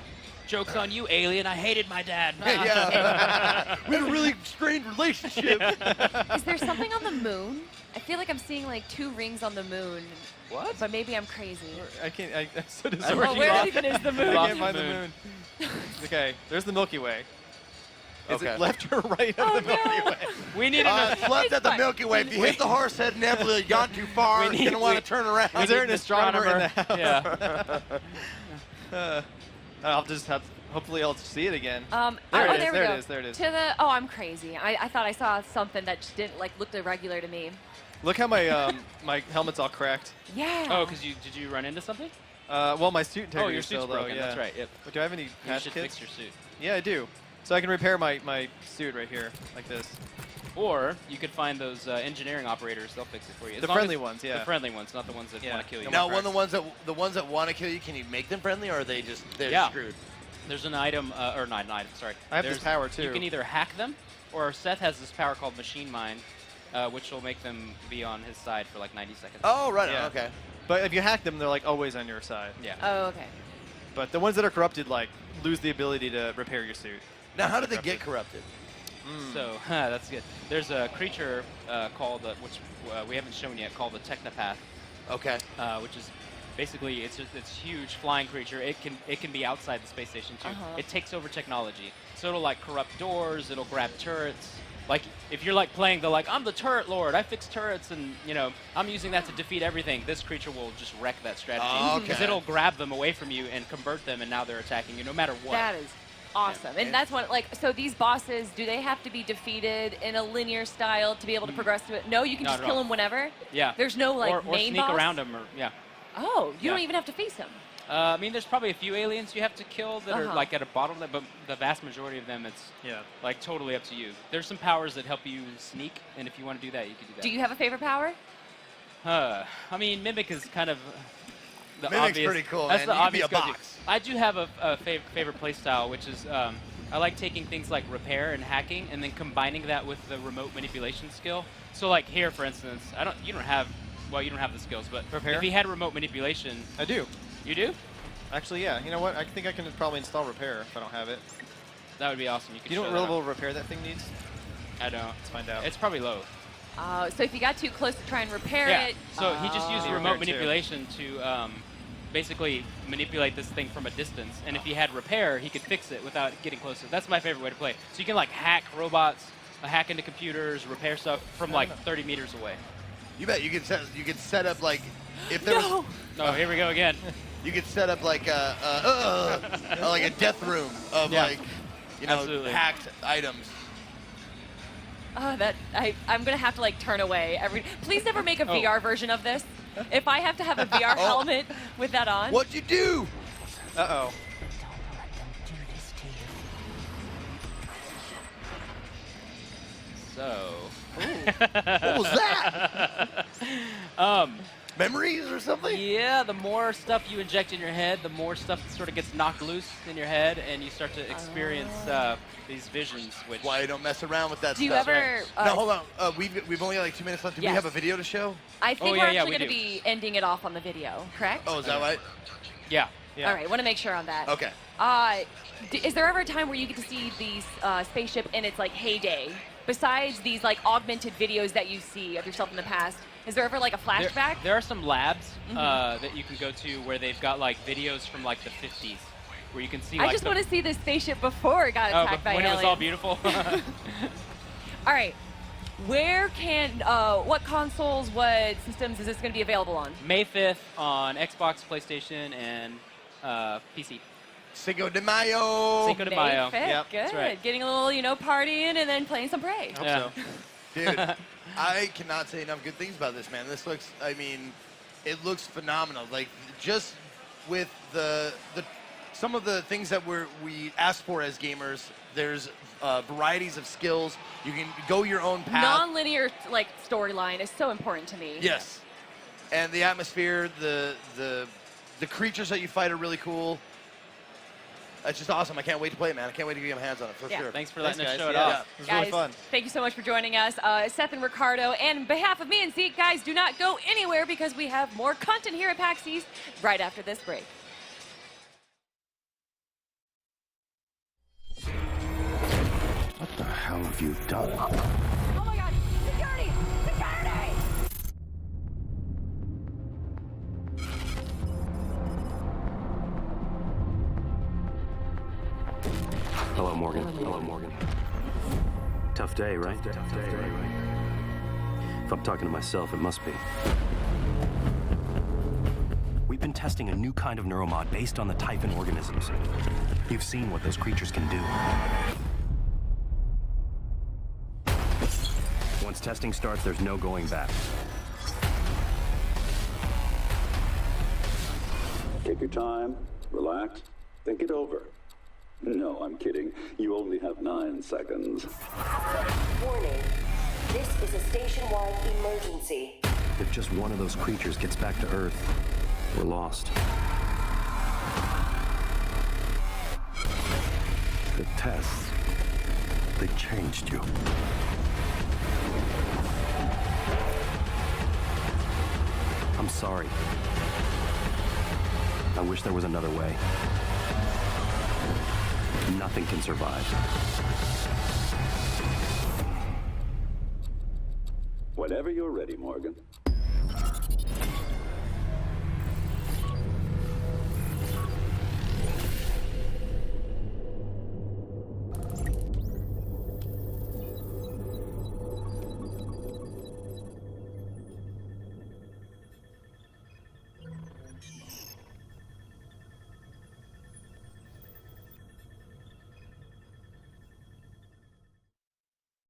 [SPEAKER 2] Joke's on you, alien. I hated my dad.
[SPEAKER 1] Yeah. We had a really strained relationship.
[SPEAKER 3] Is there something on the moon? I feel like I'm seeing like 2 rings on the moon.
[SPEAKER 2] What?
[SPEAKER 3] But maybe I'm crazy.
[SPEAKER 4] I can't. I'm so
[SPEAKER 2] I
[SPEAKER 4] disoriented.
[SPEAKER 2] heard
[SPEAKER 3] Oh,
[SPEAKER 2] you
[SPEAKER 3] where
[SPEAKER 2] lost-
[SPEAKER 3] even is the moon?
[SPEAKER 4] I
[SPEAKER 2] lost
[SPEAKER 4] can't
[SPEAKER 2] the
[SPEAKER 4] find the
[SPEAKER 2] moon.
[SPEAKER 4] moon. Okay, there's the Milky Way. Is
[SPEAKER 1] Okay.
[SPEAKER 4] it left or right of
[SPEAKER 3] Oh,
[SPEAKER 4] the Milky
[SPEAKER 3] no.
[SPEAKER 4] Way?
[SPEAKER 2] We need to
[SPEAKER 1] It's left at the
[SPEAKER 3] fine.
[SPEAKER 1] Milky Way. If you hit the horse head nebula, you've gone too far.
[SPEAKER 2] We need-
[SPEAKER 1] You're going to want
[SPEAKER 2] we-
[SPEAKER 1] to turn around.
[SPEAKER 4] Is there an astronomer in the house?
[SPEAKER 2] Yeah.
[SPEAKER 4] I'll just have. Hopefully, I'll see it again.
[SPEAKER 3] There
[SPEAKER 4] it is,
[SPEAKER 3] we
[SPEAKER 4] there
[SPEAKER 3] go.
[SPEAKER 4] it is, there it is.
[SPEAKER 3] To the, oh, I'm crazy. I thought I saw something that just didn't like look irregular to me.
[SPEAKER 4] Look how my my helmet's all cracked.
[SPEAKER 3] Yeah.
[SPEAKER 2] Oh, because did you run into something?
[SPEAKER 4] Well, my suit integrity
[SPEAKER 2] Oh, your
[SPEAKER 4] is still
[SPEAKER 2] suit's
[SPEAKER 4] low.
[SPEAKER 2] broken.
[SPEAKER 4] Yeah.
[SPEAKER 2] That's right. Yep.
[SPEAKER 4] But do I have any
[SPEAKER 2] You
[SPEAKER 4] patch
[SPEAKER 2] should
[SPEAKER 4] kits?
[SPEAKER 2] fix your suit.
[SPEAKER 4] Yeah, I do. So I can repair my suit right here, like this.
[SPEAKER 2] Or you could find those engineering operators. They'll fix it for you. As
[SPEAKER 4] The
[SPEAKER 2] long
[SPEAKER 4] friendly
[SPEAKER 2] as-
[SPEAKER 4] ones, yeah.
[SPEAKER 2] The friendly ones, not the ones that
[SPEAKER 4] Yeah.
[SPEAKER 2] want to kill you.
[SPEAKER 4] No,
[SPEAKER 1] Now, the ones that want to kill you, can you make them friendly, or are they just they're screwed?
[SPEAKER 2] There's an item, or not an item, sorry.
[SPEAKER 4] I have this
[SPEAKER 2] There's-
[SPEAKER 4] power, too.
[SPEAKER 2] You can either hack them, or Seth has this power called Machine Mind, which will make them be on his side for like 90 seconds.
[SPEAKER 1] Oh, right.
[SPEAKER 4] Yeah.
[SPEAKER 1] Okay.
[SPEAKER 4] But if you hack them, they're like always on your side.
[SPEAKER 2] Yeah.
[SPEAKER 3] Oh, okay.
[SPEAKER 4] But the ones that are corrupted, like, lose the ability to repair your suit.
[SPEAKER 1] Now, how did they get corrupted?
[SPEAKER 2] So, that's good. There's a creature called, which we haven't shown yet, called the Technopath,
[SPEAKER 1] Okay.
[SPEAKER 2] which is basically it's huge flying creature. It can be outside the space station too. It takes over technology, so it'll like corrupt doors. It'll grab turrets. Like if you're like playing the I'm the turret lord. I fix turrets, and I'm using that to defeat everything. This creature will just wreck that strategy
[SPEAKER 1] Okay.
[SPEAKER 2] because it'll grab them away from you and convert them, and now they're attacking you no matter what.
[SPEAKER 3] That is awesome. And that's what, so these bosses, do they have to be defeated in a linear style to be able to progress to it? No, you can
[SPEAKER 2] Not
[SPEAKER 3] just
[SPEAKER 2] at
[SPEAKER 3] kill
[SPEAKER 2] all.
[SPEAKER 3] them whenever?
[SPEAKER 2] Yeah.
[SPEAKER 3] There's no, like,
[SPEAKER 2] or
[SPEAKER 3] main
[SPEAKER 2] sneak
[SPEAKER 3] boss?
[SPEAKER 2] around them, or yeah.
[SPEAKER 3] Oh, you don't
[SPEAKER 2] Yeah.
[SPEAKER 3] even have to face him.
[SPEAKER 2] I mean, there's probably a few aliens you have to kill that are
[SPEAKER 3] Uh-huh.
[SPEAKER 2] like at a bottleneck, but the vast majority of them, it's
[SPEAKER 4] Yeah.
[SPEAKER 2] like totally up to you. There's some powers that help you sneak, and if you want to do that, you can do that.
[SPEAKER 3] Do you have a favorite power?
[SPEAKER 2] I mean, Mimic is kind of the
[SPEAKER 1] Mimic's
[SPEAKER 2] obvious.
[SPEAKER 1] pretty cool,
[SPEAKER 2] That's
[SPEAKER 1] man.
[SPEAKER 2] the
[SPEAKER 1] You can be
[SPEAKER 2] obvious
[SPEAKER 1] a
[SPEAKER 2] go-to.
[SPEAKER 1] box.
[SPEAKER 2] I do have a favorite play style, which is I like taking things like repair and hacking, and then combining that with the remote manipulation skill. So, like here, for instance, you don't have the skills, but
[SPEAKER 4] Repair?
[SPEAKER 2] if he had remote manipulation,
[SPEAKER 4] I do.
[SPEAKER 2] you do?
[SPEAKER 4] Actually, yeah. You know what? I think I can probably install repair if I don't have it.
[SPEAKER 2] That would be awesome. You could
[SPEAKER 4] Do you know
[SPEAKER 2] show
[SPEAKER 4] what
[SPEAKER 2] that
[SPEAKER 4] level of repair that thing needs?
[SPEAKER 2] off. I don't.
[SPEAKER 4] Let's find out.
[SPEAKER 2] It's probably low.
[SPEAKER 3] So if you got too close to try and repair
[SPEAKER 2] Yeah.
[SPEAKER 3] it.
[SPEAKER 2] So he just used
[SPEAKER 3] Oh.
[SPEAKER 2] remote
[SPEAKER 4] Repair too.
[SPEAKER 2] manipulation to basically manipulate this thing from a distance. And if he had repair, he could fix it without getting closer. That's my favorite way to play. So you can like hack robots, hack into computers, repair stuff from like 30 meters away.
[SPEAKER 1] You bet you could set up like if there
[SPEAKER 3] No.
[SPEAKER 1] was
[SPEAKER 2] Oh, here we go again.
[SPEAKER 1] you could set up like like a death room of
[SPEAKER 2] Yeah.
[SPEAKER 1] like
[SPEAKER 2] Absolutely.
[SPEAKER 1] hacked items.
[SPEAKER 3] Oh, I'm gonna have to like turn away every. Please never make a
[SPEAKER 2] Oh.
[SPEAKER 3] VR version of this. If I have to have a VR
[SPEAKER 1] Oh.
[SPEAKER 3] helmet with that on.
[SPEAKER 1] What'd you do?
[SPEAKER 4] Uh-oh.
[SPEAKER 5] Don't let them do this to you.
[SPEAKER 2] So.
[SPEAKER 1] What was that? Memories or something?
[SPEAKER 2] Yeah, the more stuff you inject in your head, the more stuff sort of gets knocked loose in your head, and you start to experience these visions. Which
[SPEAKER 1] Why you don't mess around with that
[SPEAKER 3] Do you
[SPEAKER 1] stuff?
[SPEAKER 3] ever?
[SPEAKER 1] No, hold on. We've only got like 2 minutes left. Do we
[SPEAKER 3] Yes.
[SPEAKER 1] have a video to show?
[SPEAKER 3] I think
[SPEAKER 2] Oh,
[SPEAKER 3] we're
[SPEAKER 2] yeah,
[SPEAKER 3] actually
[SPEAKER 2] we
[SPEAKER 3] gonna
[SPEAKER 2] do.
[SPEAKER 3] be ending it off on the video, correct?
[SPEAKER 1] Oh, is that right?
[SPEAKER 2] Yeah.
[SPEAKER 4] Yeah.
[SPEAKER 3] All right, want to make sure on that.
[SPEAKER 1] Okay.
[SPEAKER 3] Is there ever a time where you get to see these spaceship in its like heyday? Besides these like augmented videos that you see of yourself in the past, is there ever like a flashback?
[SPEAKER 2] There are some labs that you can go to where they've got like videos from like the 50s, where you can see.
[SPEAKER 3] I
[SPEAKER 2] like
[SPEAKER 3] just
[SPEAKER 2] the,
[SPEAKER 3] want to see this spaceship before it got attacked by
[SPEAKER 2] when
[SPEAKER 3] aliens.
[SPEAKER 2] it was all beautiful.
[SPEAKER 3] All right, where can what consoles, what systems is this going to be available on?
[SPEAKER 2] May 5th on Xbox, PlayStation, and PC.
[SPEAKER 1] Cinco de Mayo.
[SPEAKER 2] Cinco de
[SPEAKER 3] May
[SPEAKER 2] Mayo.
[SPEAKER 3] 5th.
[SPEAKER 4] Yep,
[SPEAKER 3] Good.
[SPEAKER 2] that's right.
[SPEAKER 3] Getting a little, partying and then playing some Prey.
[SPEAKER 4] Hope
[SPEAKER 2] Yeah.
[SPEAKER 4] so.
[SPEAKER 1] Dude, I cannot say enough good things about this, man. This looks, it looks phenomenal. Like, just with some of the things that we ask for as gamers, there's varieties of skills. You can go your own path.
[SPEAKER 3] Non-linear like storyline is so important to me.
[SPEAKER 1] Yes. And the atmosphere, the creatures that you fight are really cool. It's just awesome. I can't wait to play it, man. I can't wait to get my hands on it, for
[SPEAKER 3] Yeah.
[SPEAKER 1] sure.
[SPEAKER 2] Thanks for letting us
[SPEAKER 4] guys.
[SPEAKER 2] show it
[SPEAKER 4] Yeah.
[SPEAKER 2] off.
[SPEAKER 4] It was
[SPEAKER 3] Guys,
[SPEAKER 4] really fun.
[SPEAKER 3] thank you so much for joining us. Seth and Ricardo, and on behalf of me and Zeke, guys, do not go anywhere because we have more content here at PAX East right after this break.
[SPEAKER 7] hell have you done?
[SPEAKER 3] Oh my god! Security! Security!
[SPEAKER 7] Hello, Morgan. Hello, Morgan. Tough day, right? Tough day, right? If I'm talking to myself, it must be. We've been testing a new kind of neuromod based on the Typhon organisms. You've seen what those creatures can do. Once testing starts, there's no going back.
[SPEAKER 8] Take your time, relax, think it over. No, I'm kidding. You only have 9 seconds.
[SPEAKER 9] Warning. This is a station-wide emergency.
[SPEAKER 7] If just one of those creatures gets back to Earth, we're lost.
[SPEAKER 8] The tests, they changed you.
[SPEAKER 7] I'm sorry. I wish there was another way. Nothing can survive.
[SPEAKER 8] Whenever you're ready, Morgan.